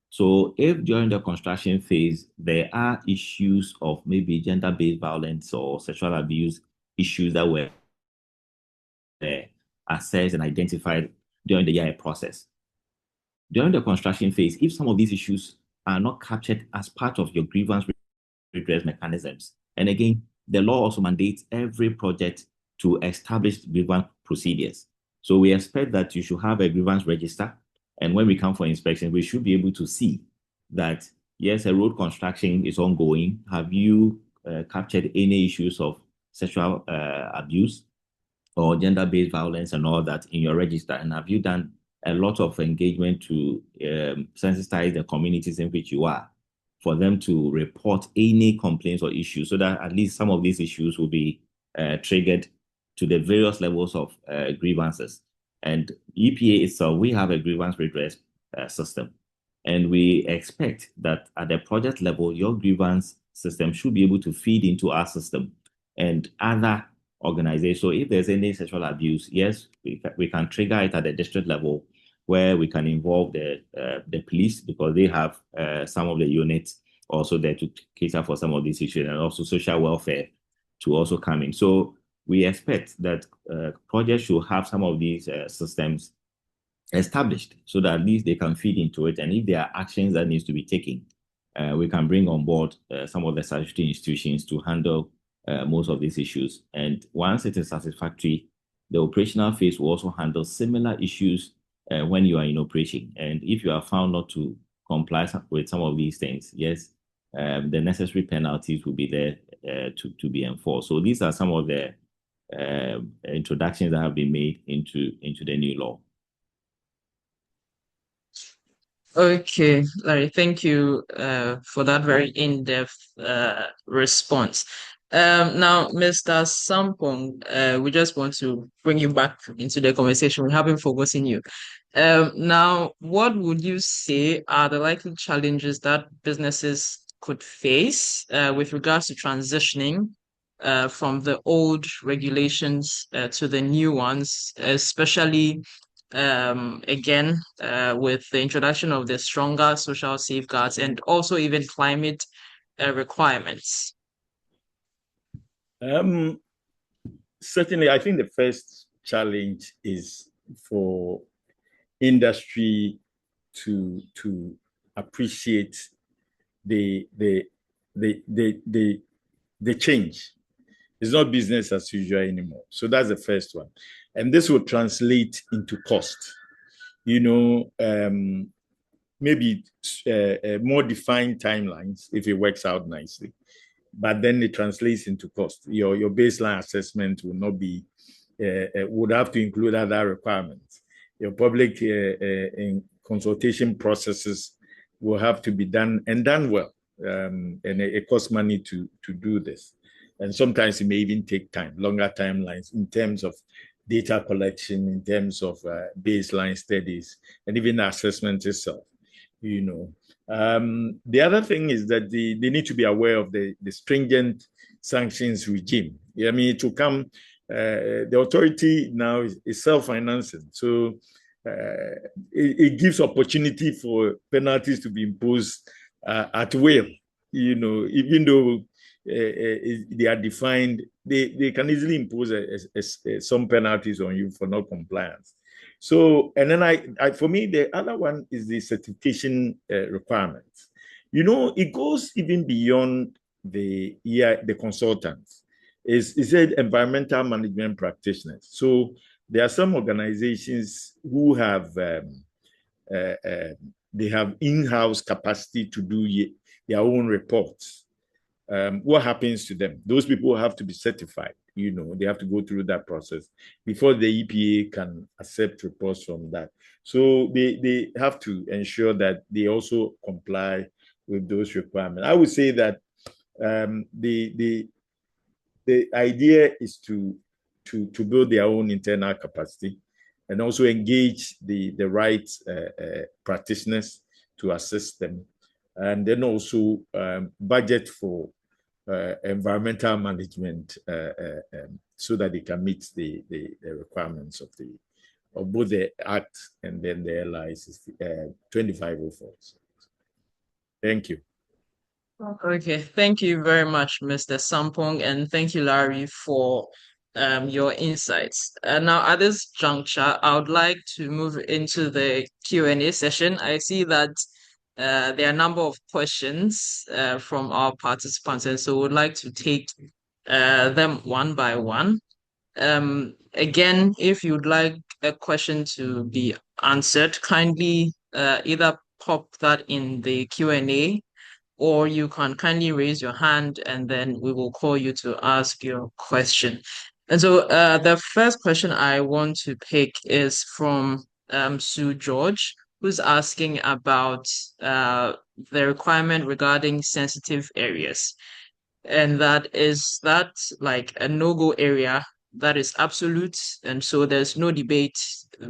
So if during the construction phase, there are issues of maybe gender-based violence or sexual abuse issues that were assessed and identified during the EIA process, during the construction phase, if some of these issues are not captured as part of your grievance redress mechanisms, and again, the law also mandates every project to establish grievance procedures. So we expect that you should have a grievance register. And when we come for inspection, we should be able to see that, yes, a road construction is ongoing. Have you captured any issues of sexual abuse or gender-based violence and all that in your register? And have you done a lot of engagement to sensitize the communities in which you are for them to report any complaints or issues so that at least some of these issues will be triggered to the various levels of grievances. And EPA itself, we have a grievance redress system. And we expect that at the project level, your grievance system should be able to feed into our system and other organizations. So if there's any sexual abuse, yes, we can trigger it at the district level, where we can involve the police, because they have some of the units also there to cater for some of these issues, and also social welfare to also come in. So we expect that projects should have some of these systems established, so that at least they can feed into it. And if there are actions that needs to be taken, we can bring on board some of the statutory institutions to handle most of these issues. And once it is satisfactory, the operational phase will also handle similar issues when you are in operation. And if you are found not to comply with some of these things, yes, the necessary penalties will be there to be enforced. So these are some of the introductions that have been made into the new law. Okay, Larry, thank you for that very in-depth response. Now, Mr. Sampong, we just want to bring you back into the conversation. We have been focusing you. Now, what would you say are the likely challenges that businesses could face with regards to transitioning from the old regulations to the new ones, especially again with the introduction of the stronger social safeguards and also even climate requirements? Certainly, I think the first challenge is for industry to appreciate the change. It's not business as usual anymore. So that's the first one. And this will translate into cost. Maybe more defined timelines if it works out nicely. But then it translates into cost. Your baseline assessment will not be, would have to include other requirements. Your public consultation processes will have to be done and done well. And it costs money to do this. And sometimes it may even take time, longer timelines in terms of data collection, in terms of baseline studies, and even the assessment itself. The other thing is that they need to be aware of the stringent sanctions regime. I mean, it will come, the authority now is self-financing. So it gives opportunity for penalties to be imposed at will. Even though they are defined, they can easily impose some penalties on you for not compliance. So, and then for me, the other one is the certification requirements. It goes even beyond the consultants. It's said environmental management practitioners. So there are some organizations who have they have in-house capacity to do their own reports. What happens to them? Those people have to be certified. They have to go through that process before the EPA can accept reports from that. So they have to ensure that they also comply with those requirements. I would say that the idea is to build their own internal capacity and also engage the right practitioners to assist them, and then also budget for environmental management so that they can meet the requirements of both the Act and then the LIS 2504. Thank you. Okay, thank you very much, Mr. Sampong, and thank you, Larry, for your insights. Now, at this juncture, I would like to move into the Q&A session. I see that there are a number of questions from our participants, and so we'd like to take them one by one. Again, if you'd like a question to be answered, kindly either pop that in the Q&A, or you can kindly raise your hand and then we will call you to ask your question. And so the first question I want to pick is from Sue George, who's asking about the requirement regarding sensitive areas. And that is that like a no-go area that is absolute, and so there's no debate.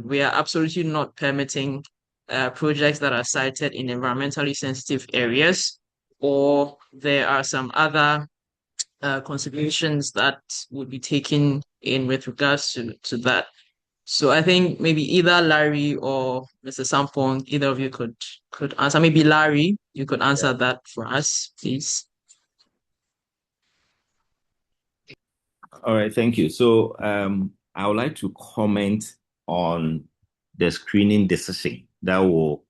We are absolutely not permitting projects that are cited in environmentally sensitive areas. or there are some other considerations that would be taken in with regards to that. So I think maybe either Larry or Mr. Sampong, either of you could answer. Maybe Larry, you could answer that for us, please. All right, thank you. So I would like to comment on the screening decision that will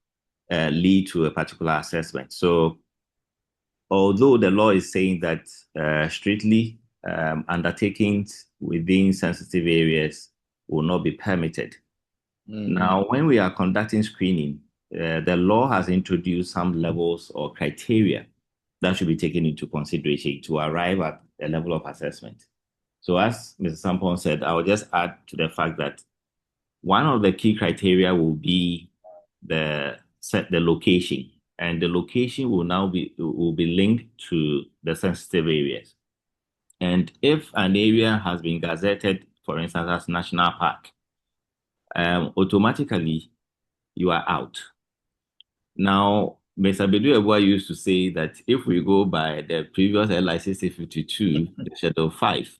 lead to a particular assessment. So although the law is saying that strictly undertakings within sensitive areas will not be permitted. Now, when we are conducting screening, the law has introduced some levels or criteria that should be taken into consideration to arrive at a level of assessment. So as Mr. Sampon said, I will just add to the fact that one of the key criteria will be the location, and the location will be linked to the sensitive areas. And if an area has been gazetted, for instance, as national park, automatically you are out. Now, Mr. Bedu used to say that if we go by the previous LICC 52, the Schedule 5,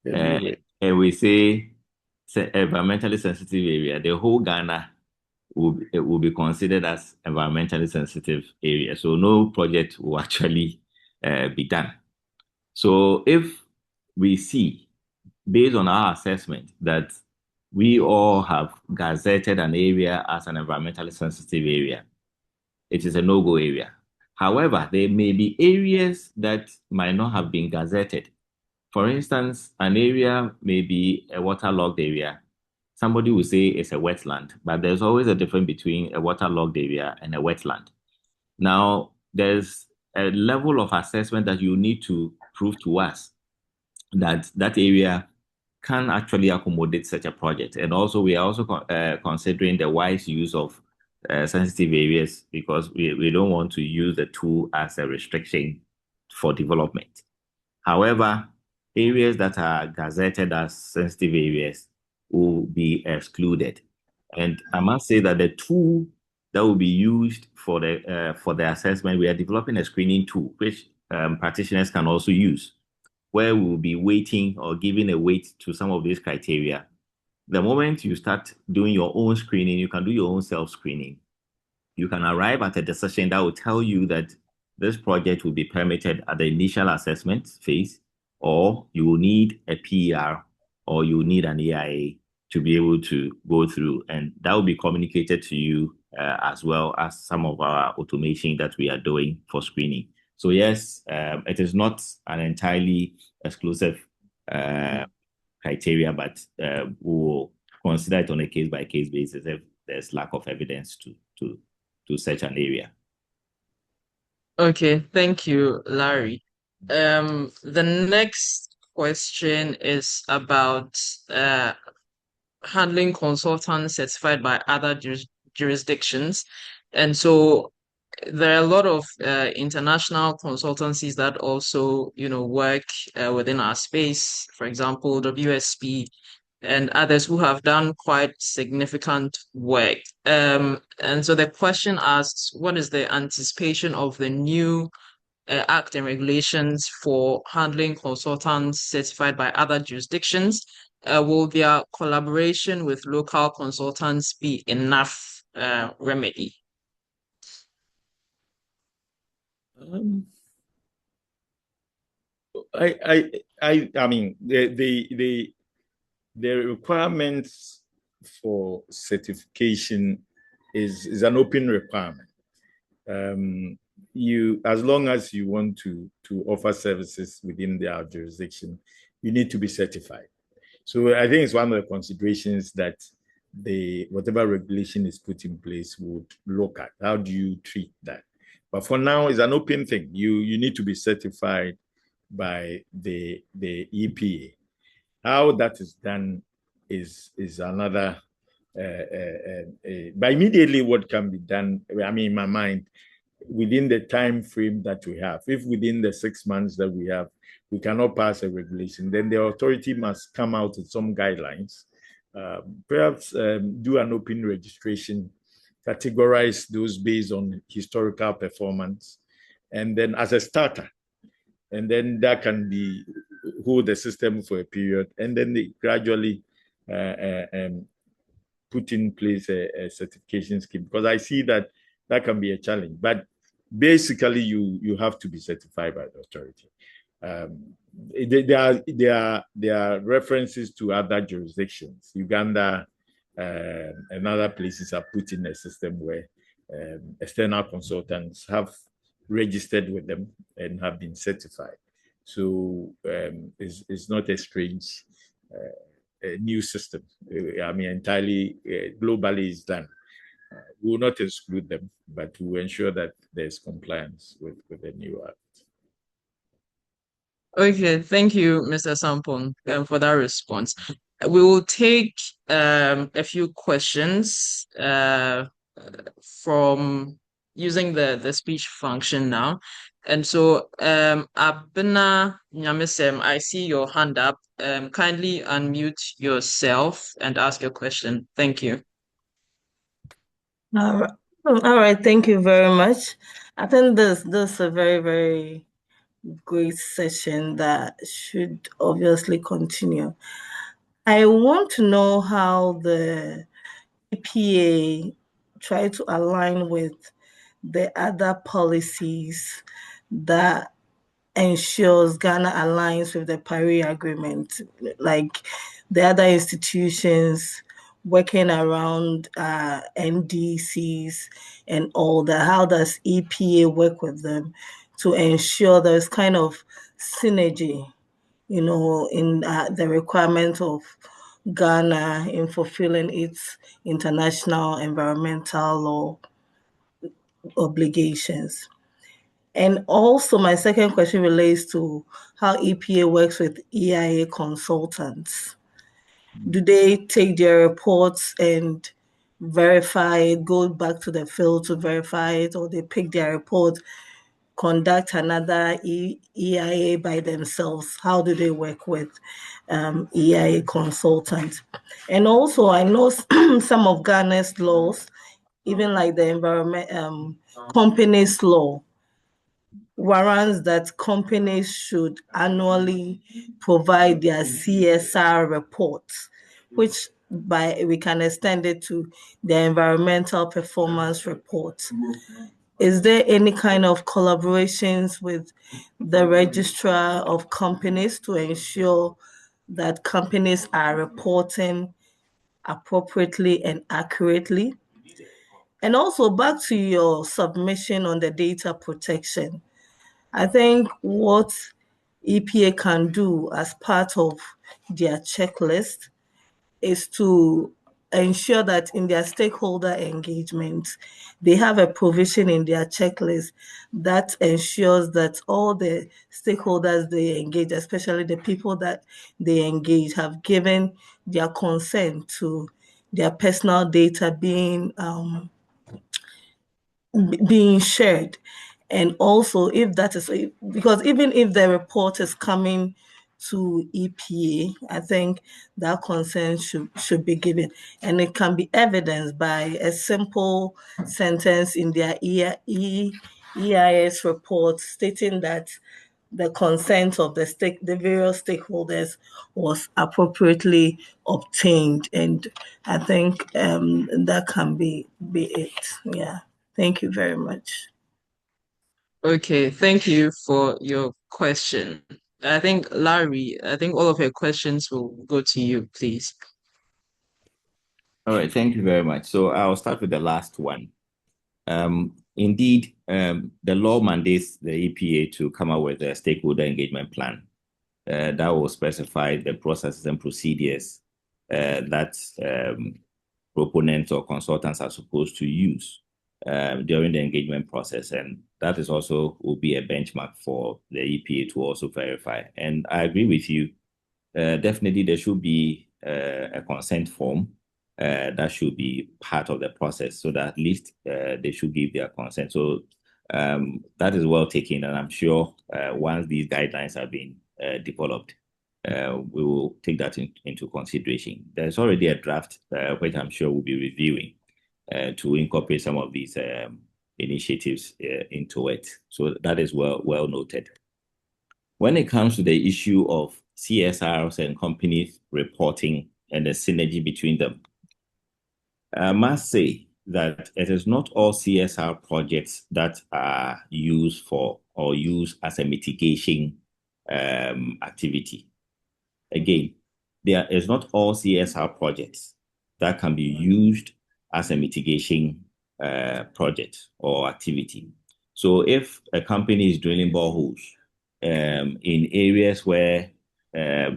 and we say environmentally sensitive area, the whole Ghana will be considered as environmentally sensitive area. So no project will actually be done. So if we see, based on our assessment, that we all have gazetted an area as an environmentally sensitive area, it is a no-go area. However, there may be areas that might not have been gazetted. For instance, an area may be a waterlogged area. Somebody will say it's a wetland, but there's always a difference between a waterlogged area and a wetland. Now, there's a level of assessment that you need to prove to us that that area can actually accommodate such a project. And also, we are also considering the wise use of sensitive areas, because we don't want to use the tool as a restriction for development. However, areas that are gazetted as sensitive areas will be excluded. And I must say that the tool that will be used for the assessment, we are developing a screening tool, which practitioners can also use, where we will be weighting or giving a weight to some of these criteria. The moment you start doing your own screening, you can do your own self-screening. You can arrive at a decision that will tell you that this project will be permitted at the initial assessment phase, or you will need a PER, or you will need an EIA to be able to go through. And that will be communicated to you as well as some of our automation that we are doing for screening. So yes, it is not an entirely exclusive criteria, but we will consider it on a case-by-case basis if there's lack of evidence to such an area. Okay, thank you, Larry. The next question is about handling consultants certified by other jurisdictions. And so there are a lot of international consultancies that also, work within our space. For example, WSP and others who have done quite significant work. And so the question asks, what is the anticipation of the new act and regulations for handling consultants certified by other jurisdictions? Will their collaboration with local consultants be enough remedy? I mean, the requirements for certification is an open requirement. As long as you want to offer services within their jurisdiction, you need to be certified. So I think it's one of the considerations that whatever regulation is put in place would look at. How do you treat that? But for now, it's an open thing. You need to be certified by the EPA. How that is done is another. But immediately, what can be done? I mean, in my mind, within the time frame that we have, if within the 6 months that we have, we cannot pass a regulation, then the authority must come out with some guidelines. Perhaps do an open registration, categorize those based on historical performance, and then as a starter, and then that can be hold the system for a period, and then they gradually put in place a certification scheme, because I see that can be a challenge. But basically, you have to be certified by the authority. There are references to other jurisdictions. Uganda and other places have put in a system where external consultants have registered with them and have been certified. So it's not a strange new system. I mean, entirely globally is done. We will not exclude them, but we will ensure that there's compliance with the new act. Okay, thank you, Mr. Sampon, for that response. We will take a few questions from using the speech function now. And so, Abena Nyamisem, I see your hand up. Kindly unmute yourself and ask your question. Thank you. All right. All right, thank you very much. I think this is a very, very great session that should obviously continue. I want to know how the EPA try to align with the other policies that ensures Ghana aligns with the Paris Agreement, like the other institutions working around NDCs and all that. How does EPA work with them to ensure there's kind of synergy, in the requirement of Ghana in fulfilling its international environmental law obligations? And also, my second question relates to how EPA works with EIA consultants. Do they take their reports and verify it, go back to the field to verify it, or they pick their report, conduct another EIA by themselves? How do they work with EIA consultants? And also, I know some of Ghana's laws, even like the environment companies law, warrants that companies should annually provide their CSR reports, which we can extend it to the environmental performance report. Is there any kind of collaborations with the registrar of companies to ensure that companies are reporting appropriately and accurately? And also back to your submission on the data protection. I think what EPA can do as part of their checklist is to ensure that in their stakeholder engagement, they have a provision in their checklist that ensures that all the stakeholders they engage, especially the people that they engage, have given their consent to their personal data being shared. And also, if that is, because even if the report is coming to EPA, I think that consent should be given. And it can be evidenced by a simple sentence in their EIS report stating that the consent of the various stakeholders was appropriately obtained. And I think that can be it. Yeah. Thank you very much. Okay, thank you for your question. I think, Larry, all of your questions will go to you, please. All right, thank you very much. So I'll start with the last one. Indeed, the law mandates the EPA to come up with a stakeholder engagement plan that will specify the processes and procedures that proponents or consultants are supposed to use during the engagement process. And that is also will be a benchmark for the EPA to also verify. And I agree with you. Definitely, there should be a consent form that should be part of the process, so that at least they should give their consent. So that is well taken, and I'm sure once these guidelines have been developed, we will take that into consideration. There's already a draft which I'm sure we'll be reviewing to incorporate some of these initiatives into it. So that is well noted. When it comes to the issue of CSRs and companies reporting and the synergy between them, I must say that it is not all CSR projects that are used for or used as a mitigation activity. Again, there is not all CSR projects that can be used as a mitigation project or activity. So if a company is drilling boreholes in areas where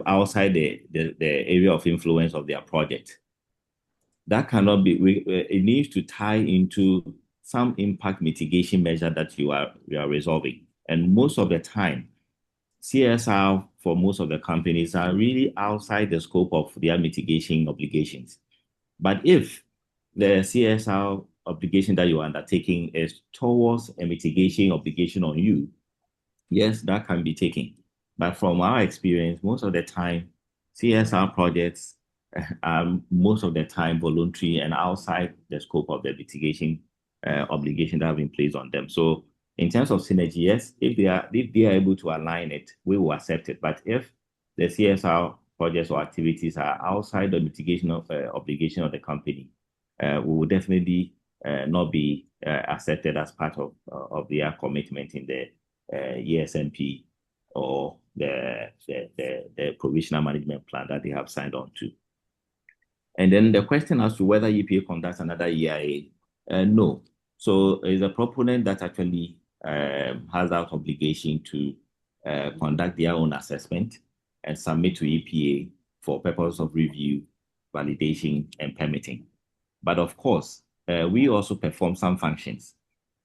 outside the area of influence of their project, that cannot be, it needs to tie into some impact mitigation measure that you are resolving. And most of the time, CSR for most of the companies are really outside the scope of their mitigation obligations. But if the CSR obligation that you're undertaking is towards a mitigation obligation on you, yes, that can be taken. But from our experience, most of the time, CSR projects are most of the time voluntary and outside the scope of the mitigation obligation that have been placed on them. So in terms of synergy, yes, if they are able to align it, we will accept it. But if the CSR projects or activities are outside the mitigation of obligation of the company, we will definitely not be accepted as part of their commitment in the ESMP or the provisional management plan that they have signed on to. And then the question as to whether EPA conducts another EIA, no. So it's a proponent that actually has that obligation to conduct their own assessment and submit to EPA for purpose of review, validation, and permitting. But of course, we also perform some functions.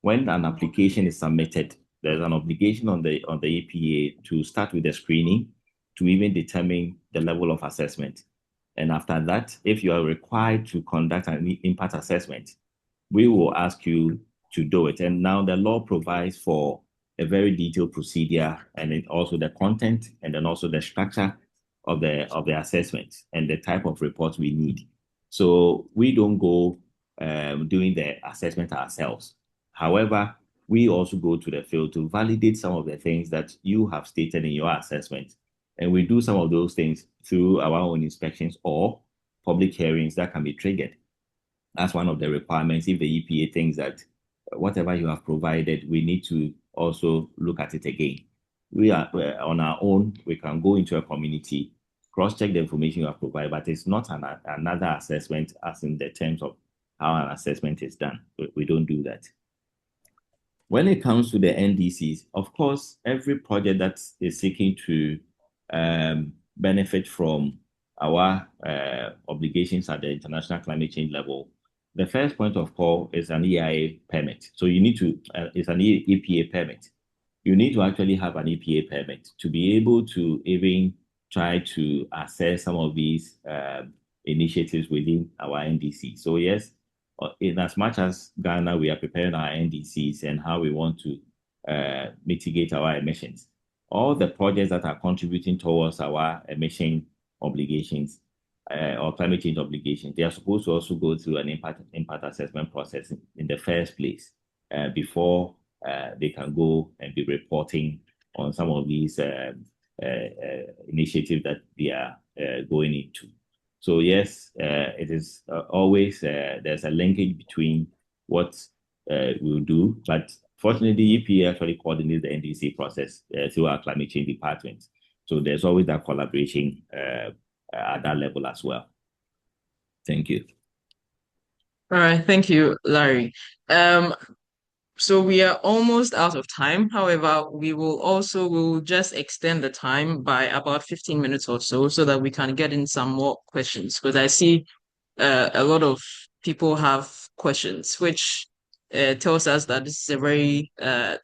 When an application is submitted, there's an obligation on the EPA to start with the screening to even determine the level of assessment. And after that, if you are required to conduct an impact assessment, we will ask you to do it. And now the law provides for a very detailed procedure and also the content and then also the structure of the assessment and the type of reports we need. So we don't go doing the assessment ourselves. However, we also go to the field to validate some of the things that you have stated in your assessment. And we do some of those things through our own inspections or public hearings that can be triggered. That's one of the requirements. If the EPA thinks that whatever you have provided, we need to also look at it again. We are on our own, we can go into a community, cross-check the information you have provided, but it's not another assessment as in the terms of how an assessment is done. We don't do that. When it comes to the NDCs, of course, every project that is seeking to benefit from our obligations at the international climate change level, the first point of call is an EIA permit. So you need to, it's an EPA permit. You need to actually have an EPA permit to be able to even try to assess some of these initiatives within our NDC. So yes, in as much as Ghana, we are preparing our NDCs and how we want to mitigate our emissions. All the projects that are contributing towards our emission obligations or climate change obligations, they are supposed to also go through an impact assessment process in the first place before they can go and be reporting on some of these initiatives that they are going into. So yes, it is always, there's a linkage between what we'll do, but fortunately, EPA actually coordinates the NDC process through our climate change department. So there's always that collaboration at that level as well. Thank you. All right, thank you, Larry. So we are almost out of time. However, we'll just extend the time by about 15 minutes or so that we can get in some more questions. Because I see a lot of people have questions, which tells us that this is a very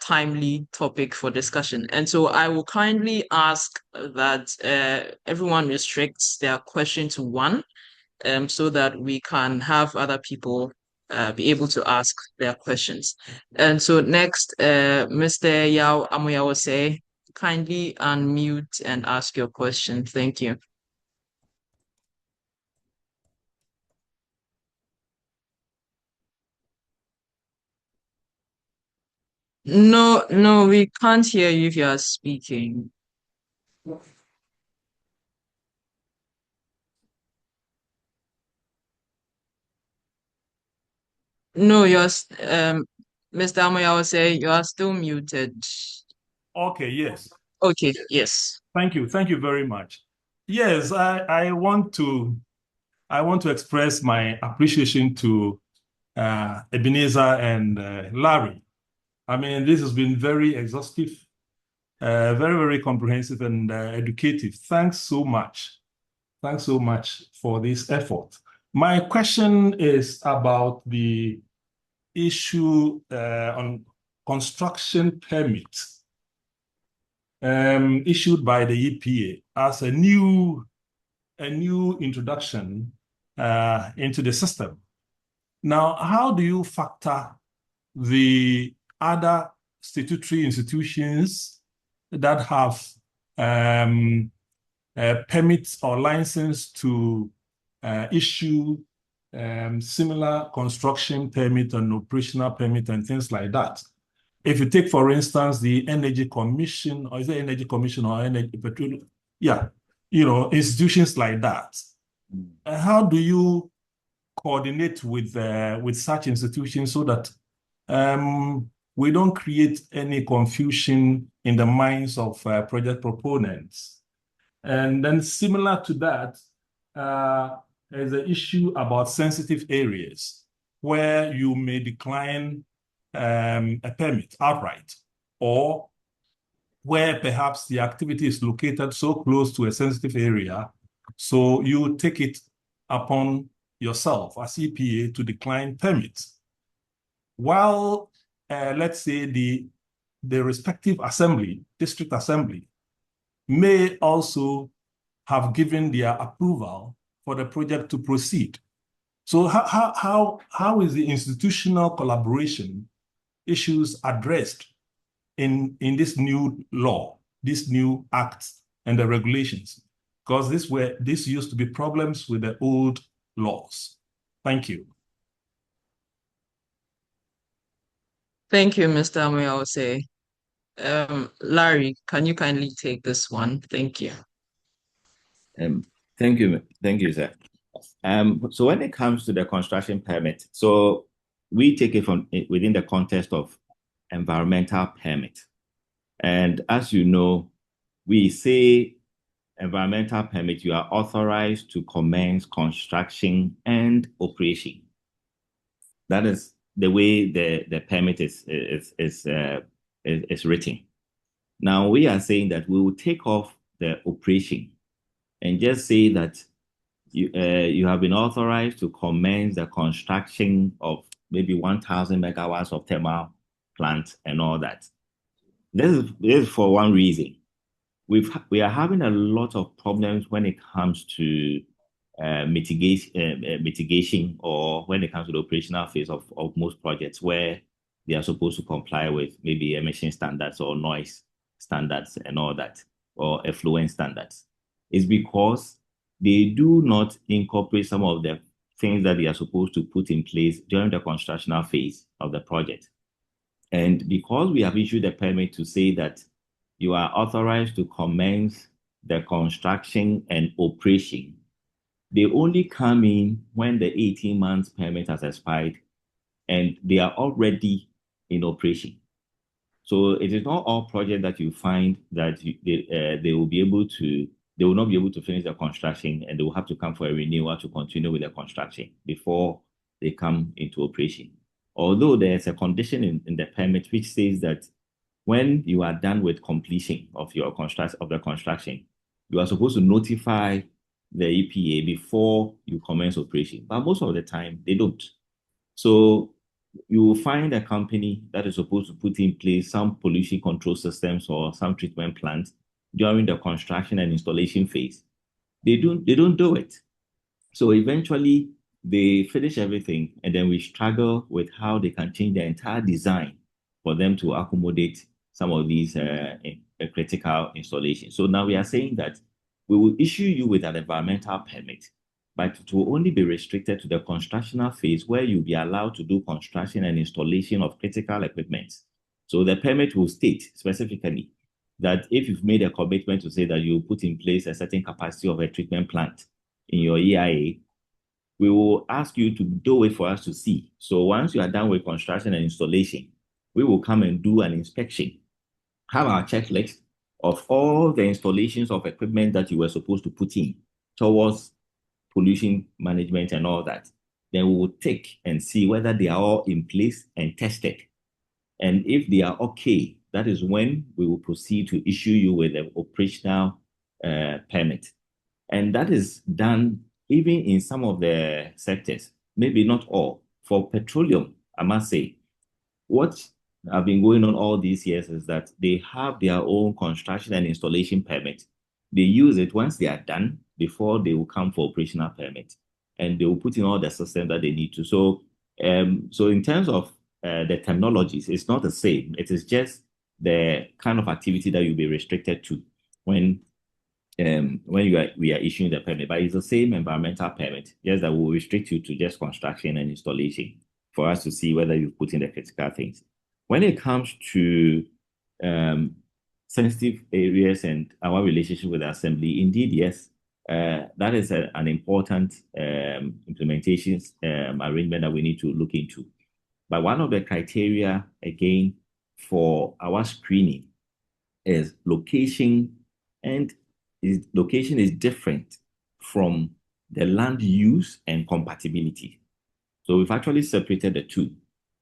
timely topic for discussion. And so I will kindly ask that everyone restricts their question to one, so that we can have other people be able to ask their questions. And so next, Mr. Yao Amoyawose, kindly unmute and ask your question. Thank you. No, no, we can't hear you if you are speaking. No, Mr. Amoy, I was saying you are still muted. Okay, yes. Okay, yes. Thank you. Thank you very much. Yes, I want to express my appreciation to Ebenezer and Larry. I mean, this has been very exhaustive, very, very comprehensive and educative. Thanks so much. Thanks so much for this effort. My question is about the issue on construction permits issued by the EPA as a new introduction into the system. Now, how do you factor the other statutory institutions that have permits or license to issue similar construction permit and operational permit and things like that? If you take, for instance, the Energy Commission, or is it Energy Commission or Energy Petroleum? Yeah, institutions like that. How do you coordinate with such institutions so that we don't create any confusion in the minds of project proponents? And then similar to that, there's an issue about sensitive areas where you may decline a permit outright, or where perhaps the activity is located so close to a sensitive area, so you take it upon yourself as EPA to decline permits. While, let's say, the respective district assembly, may also have given their approval for the project to proceed. So how is the institutional collaboration issues addressed in this new law, this new acts and the regulations? Because this used to be problems with the old laws. Thank you. Thank you, Mr. Amoy, I would say. Larry, can you kindly take this one? Thank you. Thank you, sir. So when it comes to the construction permit, so we take it from within the context of environmental permit. And as you know, we say environmental permit, you are authorized to commence construction and operation. That is the way the permit is written. Now we are saying that we will take off the operation and just say that you have been authorized to commence the construction of maybe 1,000 megawatts of thermal plant and all that. This is for one reason. We are having a lot of problems when it comes to mitigation, or when it comes to the operational phase of most projects, where they are supposed to comply with maybe emission standards or noise standards and all that, or effluent standards. It's because they do not incorporate some of the things that they are supposed to put in place during the constructional phase of the project. And because we have issued a permit to say that you are authorized to commence the construction and operation, they only come in when the 18 months permit has expired and they are already in operation. So it is not all projects that you find that they will not be able to finish the construction, and they will have to come for a renewal to continue with the construction before they come into operation. Although there's a condition in the permit which says that when you are done with completion of the construction, you are supposed to notify the EPA before you commence operation. But most of the time, they don't. So you will find a company that is supposed to put in place some pollution control systems or some treatment plants during the construction and installation phase. They don't do it. So eventually they finish everything, and then we struggle with how they can change the entire design for them to accommodate some of these critical installations. So now we are saying that we will issue you with an environmental permit, but it will only be restricted to the constructional phase, where you'll be allowed to do construction and installation of critical equipment So the permit will state specifically that if you've made a commitment to say that you put in place a certain capacity of a treatment plant in your EIA, we will ask you to do it for us to see. So once you are done with construction and installation, we will come and do an inspection, have our checklist of all the installations of equipment that you were supposed to put in towards pollution management and all that. Then we will take and see whether they are all in place and tested. And if they are okay, that is when we will proceed to issue you with an operational permit. And that is done even in some of the sectors, maybe not all. For petroleum, I must say, what have been going on all these years is that they have their own construction and installation permit. They use it once they are done before they will come for operational permit, and they will put in all the systems that they need to. So in terms of the technologies, it's not the same. It is just the kind of activity that you'll be restricted to when we are issuing the permit. But it's the same environmental permit, just that will restrict you to just construction and installation for us to see whether you put in the critical things. When it comes to sensitive areas and our relationship with the assembly, indeed, yes, that is an important implementation arrangement that we need to look into. But one of the criteria, again, for our screening is location, and location is different from the land use and compatibility. So we've actually separated the two.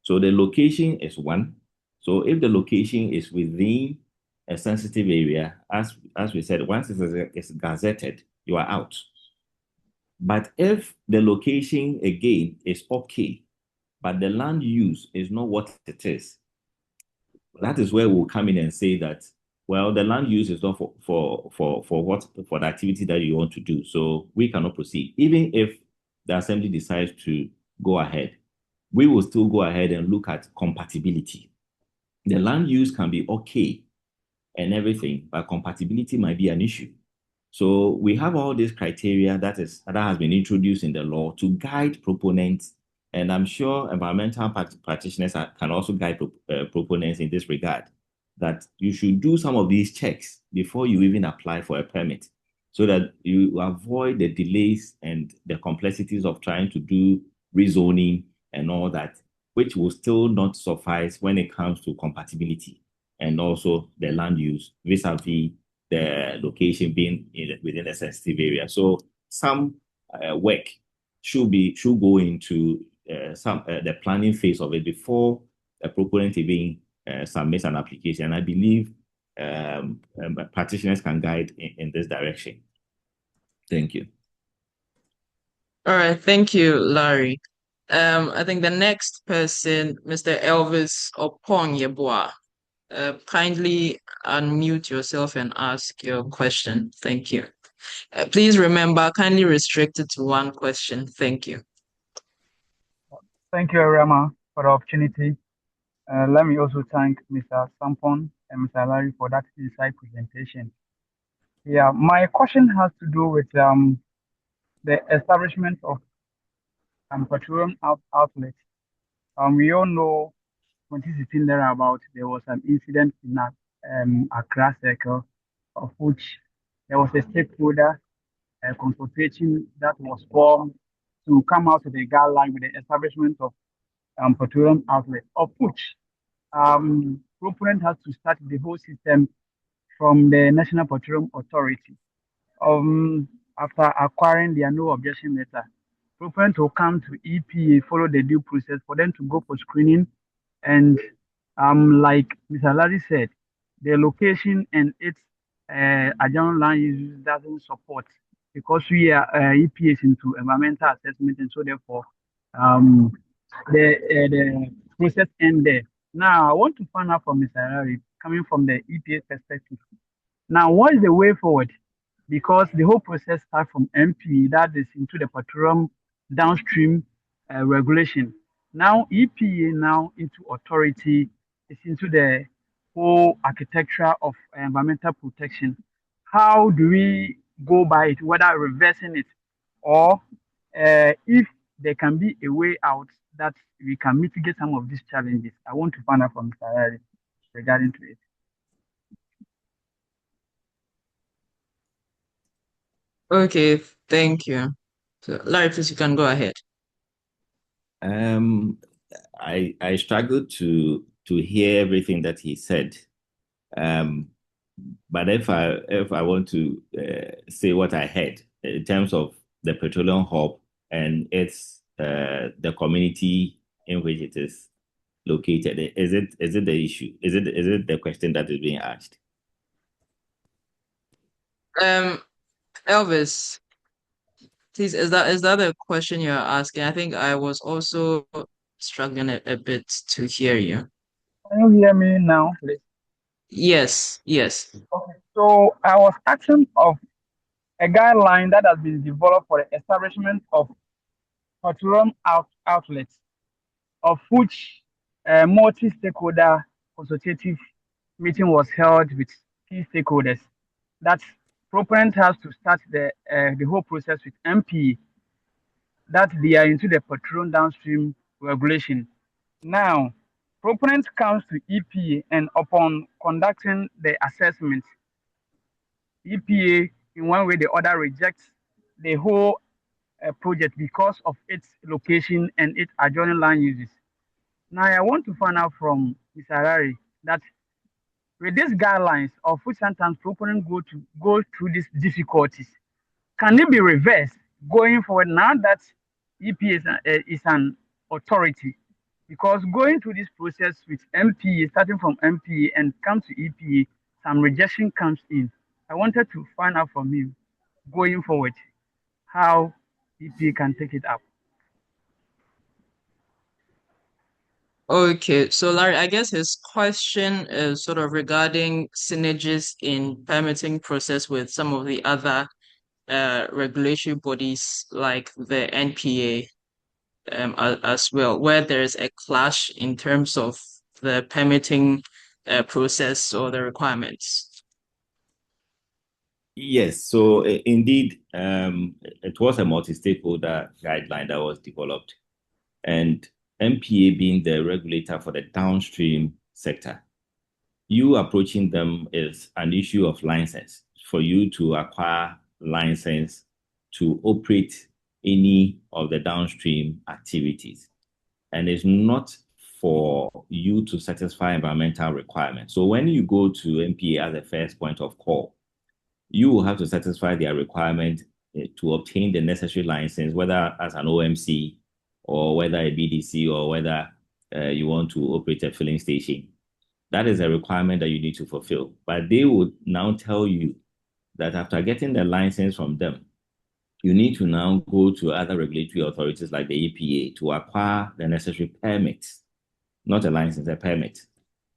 So the location is one. So if the location is within a sensitive area, as we said, once it's gazetted, you are out. But if the location, again, is okay, but the land use is not what it is, that is where we'll come in and say that, well, the land use is not for the activity that you want to do. So we cannot proceed. Even if the assembly decides to go ahead, we will still go ahead and look at compatibility. The land use can be okay and everything, but compatibility might be an issue. So we have all these criteria that has been introduced in the law to guide proponents, and I'm sure environmental practitioners can also guide proponents in this regard, that you should do some of these checks before you even apply for a permit, so that you avoid the delays and the complexities of trying to do rezoning and all that, which will still not suffice when it comes to compatibility and also the land use vis-a-vis the location being within a sensitive area. So some work should go into the planning phase of it before a proponent even submits an application. And I believe practitioners can guide in this direction. Thank you. All right, thank you, Larry. I think the next person, Mr. Elvis Oponyeboa, kindly unmute yourself and ask your question. Thank you. Please remember, kindly restrict it to one question. Thank you. Thank you, Rama, for the opportunity. Let me also thank Mr. Sampon and Mr. Larry for that insight presentation. Yeah, my question has to do with the establishment of petroleum outlets. We all know 2016 thereabout, there was an incident in Accra Circle, of which there was a stakeholder consultation that was formed to come out with a guideline with the establishment of petroleum outlets, of which proponent has to start the whole system from the National Petroleum Authority. After acquiring their no objection letter, proponent will come to EPA, follow the due process for them to go for screening. And like Mr. Larry said, the location and its adjoining land use doesn't support, because we are EPA is into environmental assessment, and so therefore the process end there. Now I want to find out from Mr. Larry, coming from the EPA perspective. Now, what is the way forward? Because the whole process starts from MP, that is into the petroleum downstream regulation. Now, EPA now into authority is into the whole architecture of environmental protection. How do we go by it, whether reversing it, or if there can be a way out that we can mitigate some of these challenges? I want to find out from Mr. Larry. regarding to it. Okay, thank you. So, Larry, please, you can go ahead. I struggled to hear everything that he said. But if I want to say what I heard in terms of the petroleum hub and its the community in which it is located, is it the issue? Is it the question that is being asked? Um, Elvis, please, is that a question you're asking? I think I was also struggling a bit to hear you. Can you hear me now, please? Yes, yes. Okay. So I was asking of a guideline that has been developed for the establishment of petroleum outlets, of which a multi-stakeholder consultative meeting was held with key stakeholders. That proponent has to start the whole process with MP, that they are into the petroleum downstream regulation. Now, proponent comes to EPA, and upon conducting the assessment, EPA in one way or the other rejects the whole project because of its location and its adjoining land uses. Now, I want to find out from Mr. Harari that with these guidelines, of which sometimes proponents go through these difficulties, can it be reversed going forward now that EPA is an authority? Because going through this process with MPA, starting from MPA and come to EPA, some rejection comes in. I wanted to find out from you going forward how EPA can take it up. Okay, so Larry, I guess his question is sort of regarding synergies in permitting process with some of the other regulatory bodies like the NPA as well, where there's a clash in terms of the permitting process or the requirements. Yes, so indeed, it was a multi-stakeholder guideline that was developed, and MPA being the regulator for the downstream sector, you approaching them is an issue of license for you to acquire license to operate any of the downstream activities, and it's not for you to satisfy environmental requirements. So when you go to MPA as the first point of call, you will have to satisfy their requirement to obtain the necessary license, whether as an OMC or whether a BDC or whether you want to operate a filling station. That is a requirement that you need to fulfill. But they would now tell you that after getting the license from them, you need to now go to other regulatory authorities like the EPA to acquire the necessary permits, not a license, a permit.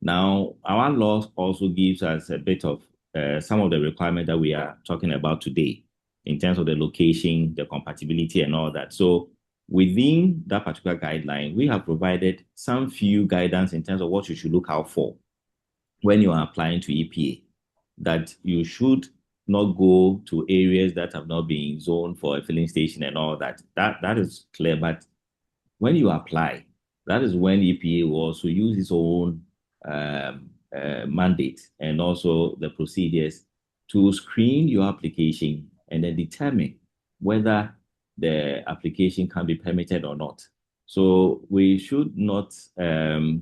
Now, our law also gives us a bit of some of the requirements that we are talking about today in terms of the location, the compatibility, and all that. So within that particular guideline, we have provided some few guidance in terms of what you should look out for when you are applying to EPA, that you should not go to areas that have not been zoned for a filling station and all that. That is clear. But when you apply, that is when EPA will also use its own mandate and also the procedures to screen your application and then determine whether the application can be permitted or not. So we should not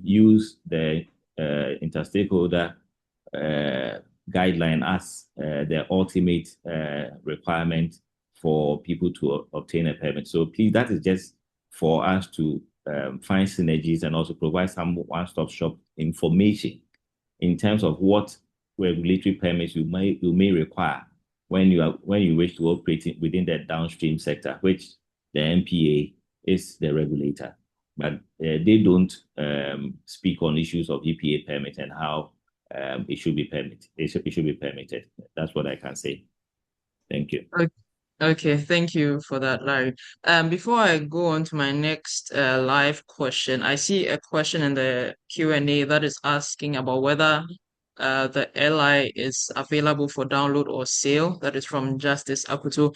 use the interstakeholder guideline as the ultimate requirement for people to obtain a permit. So please, that is just for us to find synergies and also provide some one-stop shop information in terms of what regulatory permits you may require when you wish to operate within the downstream sector, which the NPA is the regulator. But they don't speak on issues of EPA permit and how it should be permitted. It should be permitted. That's what I can say. Thank you. Okay, thank you for that, Larry. Before I go on to my next live question, I see a question in the Q&A that is asking about whether The LI is available for download or sale. That is from Justice Akuto.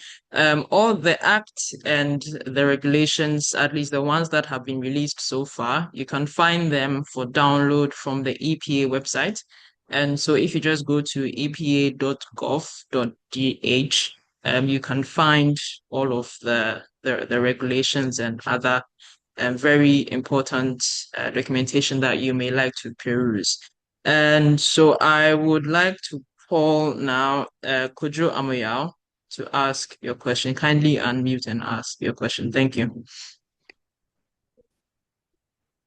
All the act and the regulations, at least the ones that have been released so far, you can find them for download from the EPA website. And so if you just go to epa.gov.gh, you can find all of the regulations and other very important documentation that you may like to peruse. And so I would like to call now Kojo Amoyao to ask your question. Kindly unmute and ask your question. Thank you.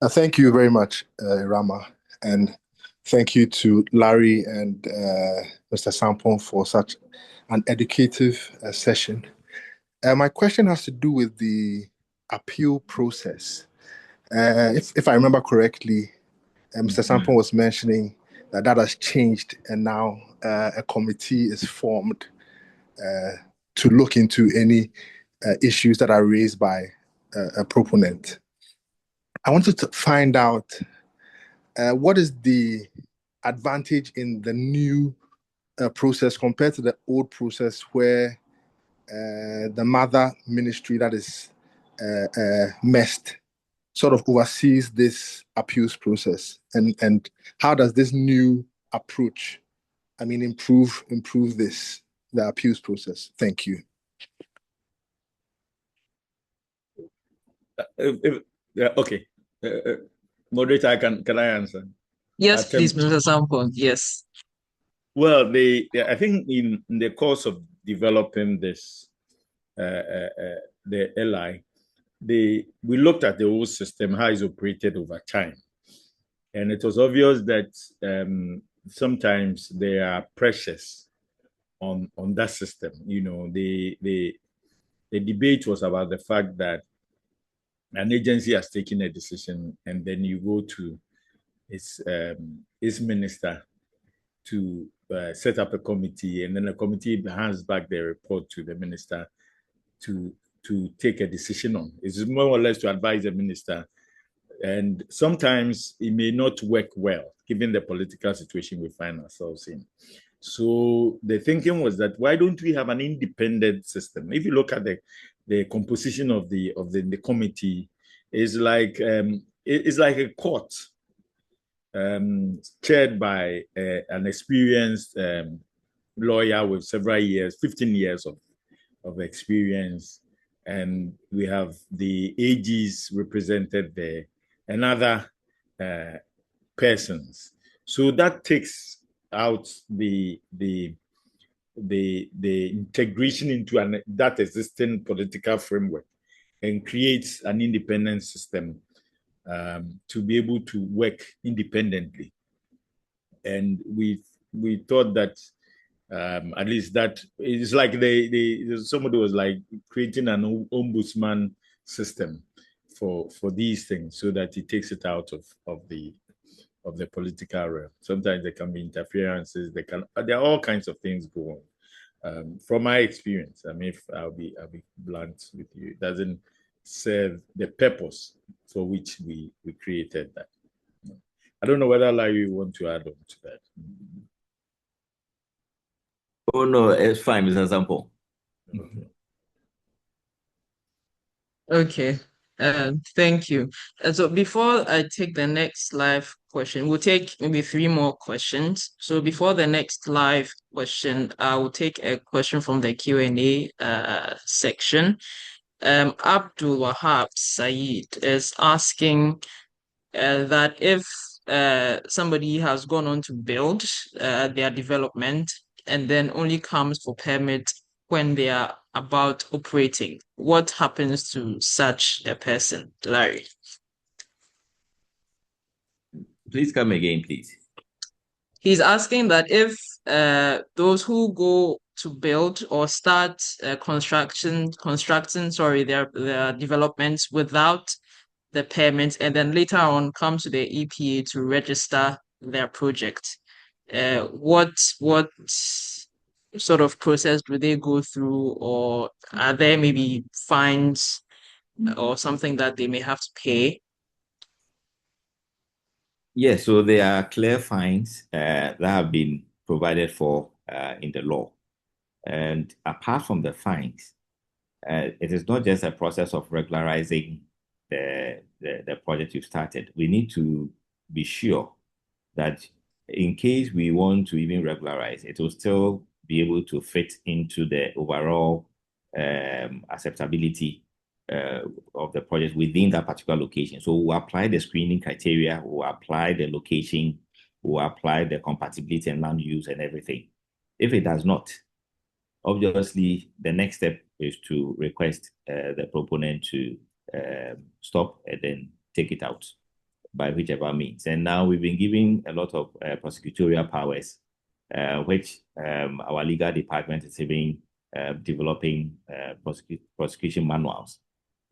Thank you very much, Rama, and thank you to Larry and Mr. Sampon for such an educative session. My question has to do with the appeal process. If I remember correctly, Mr. Sampon was mentioning that has changed, and now a committee is formed to look into any issues that are raised by a proponent. I wanted to find out what is the advantage in the new process compared to the old process where the mother ministry, that is MEST, sort of oversees this appeals process, and how does this new approach, improve the appeals process? Thank you. Okay. Moderator, can I answer? Yes, please, Mr. Sampon. Yes. Well, I think in the course of developing this, the LI, we looked at the whole system, how it's operated over time. And it was obvious that sometimes there are pressures on that system. The debate was about the fact that an agency has taken a decision, and then you go to its minister to set up a committee, and then the committee hands back the report to the minister to take a decision on. It's more or less to advise the minister. And sometimes it may not work well, given the political situation we find ourselves in. So the thinking was that why don't we have an independent system? If you look at the composition of the committee, it's like a court chaired by an experienced lawyer with several years, 15 years of experience. And we have the AGs represented there and other persons. So that takes out the integration into that existing political framework and creates an independent system to be able to work independently. And we thought that at least that is like somebody was like creating an ombudsman system for these things, so that it takes it out of the political realm. Sometimes there can be interferences. There are all kinds of things going on. From my experience, if I'll be blunt with you, it doesn't serve the purpose for which we created that. I don't know whether Larry you want to add on to that. Oh no, it's fine, Mr. Sample. Okay. Thank you. So before I take the next live question, we'll take maybe 3 more questions. So before the next live question, I will take a question from the Q&A section. Abdul Wahab Saeed is asking that if somebody has gone on to build their development and then only comes for permit when they are about operating, what happens to such a person, Larry? Please come again, please. He's asking that if those who go to build or start constructing their developments without the permits and then later on come to the EPA to register their project, what sort of process do they go through, or are there maybe fines or something that they may have to pay? Yes, so there are clear fines that have been provided for in the law. And apart from the fines, it is not just a process of regularizing the project you've started. We need to be sure that in case we want to even regularize, it will still be able to fit into the overall acceptability of the project within that particular location. So we'll apply the screening criteria, we'll apply the location, we'll apply the compatibility and land use and everything. If it does not, obviously the next step is to request the proponent to stop and then take it out by whichever means. And now we've been giving a lot of prosecutorial powers, which our legal department is even developing prosecution manuals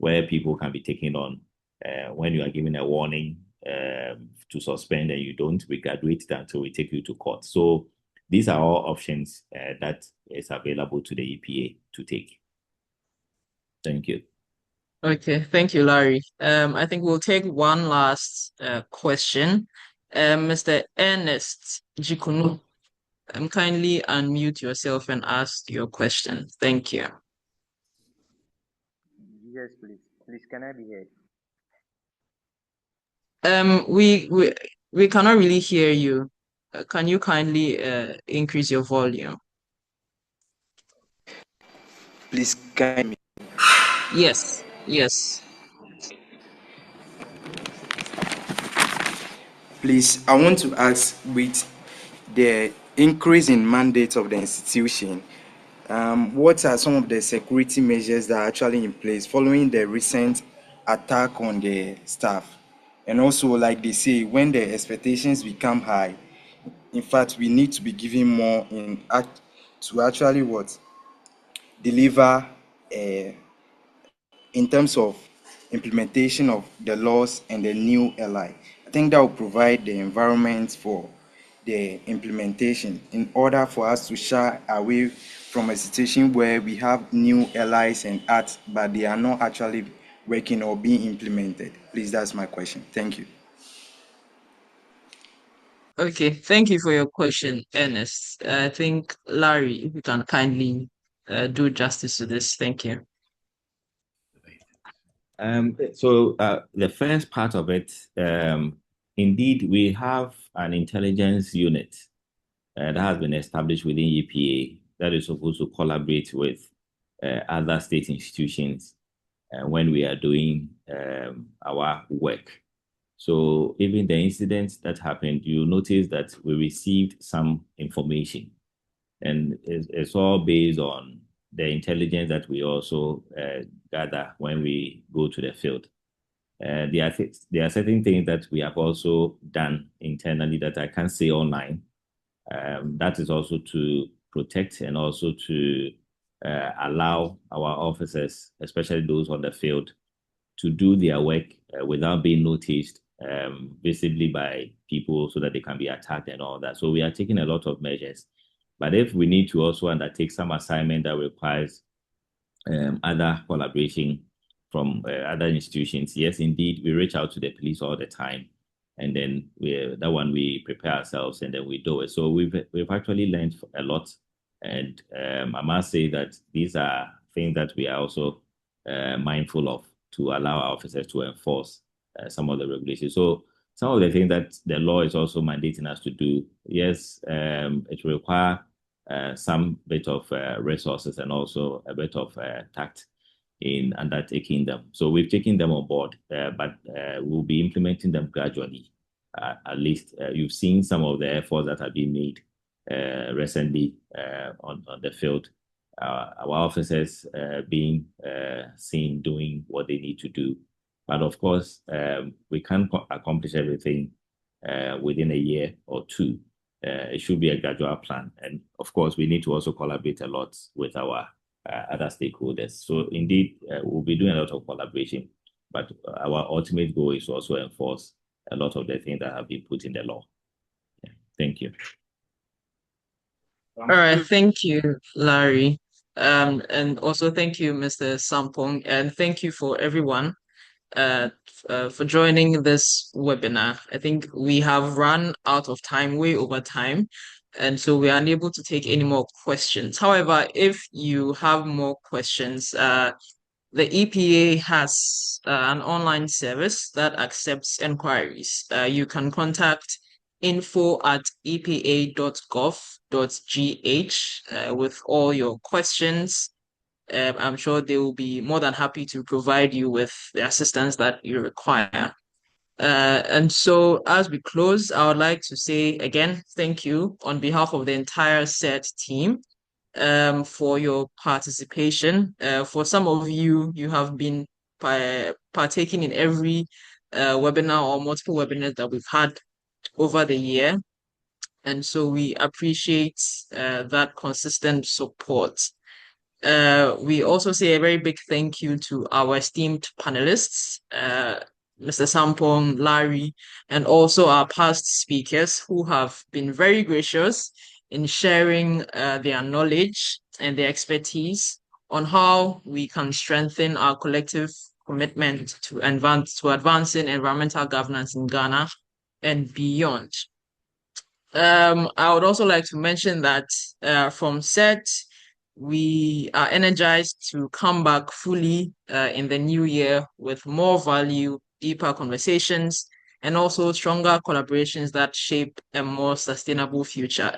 where people can be taken on when you are given a warning to suspend and you don't, we graduate that until we take you to court. So these are all options that is available to the EPA to take. Thank you. Okay, thank you, Larry. I think we'll take one last question. Mr. Ernest Jikunu, kindly unmute yourself and ask your question. Thank you. Yes, please. Please, can I be heard? We cannot really hear you. Can you kindly increase your volume? Please, can I? Yes, yes. Please, I want to ask, with the increase in mandates of the institution, what are some of the security measures that are actually in place following the recent attack on the staff? And also, like they say, when the expectations become high, in fact, we need to be giving more to actually what deliver in terms of implementation of the laws and the new LI. I think that will provide the environment for the implementation in order for us to shy away from a situation where we have new LIs and acts, but they are not actually working or being implemented. Please, that's my question. Thank you. Okay, thank you for your question, Ernest. I think Larry, if you can kindly do justice to this. Thank you. So the first part of it, indeed, we have an intelligence unit that has been established within EPA that is supposed to collaborate with other state institutions when we are doing our work. So even the incidents that happened, you notice that we received some information, and it's all based on the intelligence that we also gather when we go to the field. There are certain things that we have also done internally that I can't say online. That is also to protect and also to allow our officers, especially those on the field, to do their work without being noticed visibly by people so that they can be attacked and all that. So we are taking a lot of measures. But if we need to also undertake some assignment that requires other collaboration from other institutions, yes, indeed, we reach out to the police all the time. And then we prepare ourselves and then we do it. So we've actually learned a lot. And I must say that these are things that we are also mindful of to allow our officers to enforce some of the regulations. So some of the things that the law is also mandating us to do, yes, it will require some bit of resources and also a bit of tact in undertaking them. So we've taken them on board, but we'll be implementing them gradually. At least you've seen some of the efforts that have been made recently on the field. Our officers being seen doing what they need to do. But of course, we can't accomplish everything within a year or two. It should be a gradual plan. And of course, we need to also collaborate a lot with our other stakeholders. So indeed, we'll be doing a lot of collaboration, but our ultimate goal is to also enforce a lot of the things that have been put in the law. Yeah. Thank you. All right, thank you, Larry. And also thank you, Mr. Sampong, and thank you for everyone for joining this webinar. I think we have run out of time, way over time, and so we are unable to take any more questions. However, if you have more questions, the EPA has an online service that accepts inquiries. You can contact info@epa.gov.gh with all your questions. I'm sure they will be more than happy to provide you with the assistance that you require. And so as we close, I would like to say again, thank you on behalf of the entire SET team for your participation. For some of you, you have been partaking in every webinar or multiple webinars that we've had over the year. And so we appreciate that consistent support. We also say a very big thank you to our esteemed panelists, Mr. Sampong, Larry, and also our past speakers who have been very gracious in sharing their knowledge and their expertise on how we can strengthen our collective commitment to advancing environmental governance in Ghana and beyond. I would also like to mention that from SET, we are energized to come back fully in the new year with more value, deeper conversations, and also stronger collaborations that shape a more sustainable future.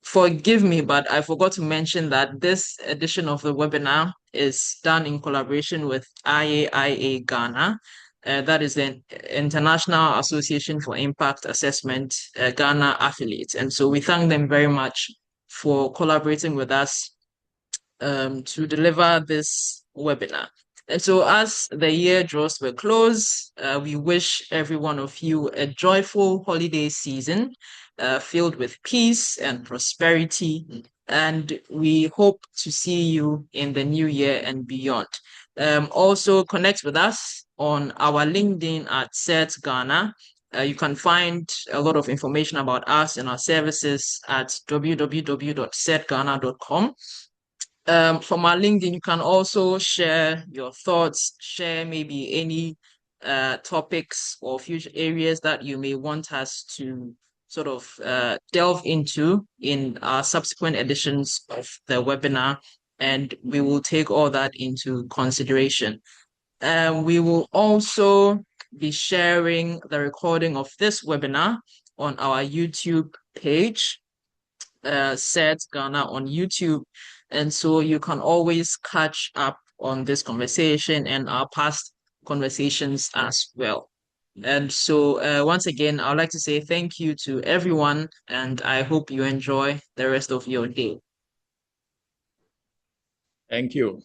Forgive me, but I forgot to mention that this edition of the webinar is done in collaboration with IAIA Ghana. That is the International Association for Impact Assessment Ghana affiliate. And so we thank them very much for collaborating with us to deliver this webinar. And so as the year draws to a close, we wish every one of you a joyful holiday season filled with peace and prosperity. And we hope to see you in the new year and beyond. Also connect with us on our LinkedIn at SET Ghana. You can find a lot of information about us and our services at www.setghana.com. From our LinkedIn, you can also share your thoughts, share maybe any topics or future areas that you may want us to sort of delve into in our subsequent editions of the webinar, and we will take all that into consideration. We will also be sharing the recording of this webinar on our YouTube page, SET Ghana on YouTube. And so you can always catch up on this conversation and our past conversations as well. And so once again, I'd like to say thank you to everyone, and I hope you enjoy the rest of your day. Thank you.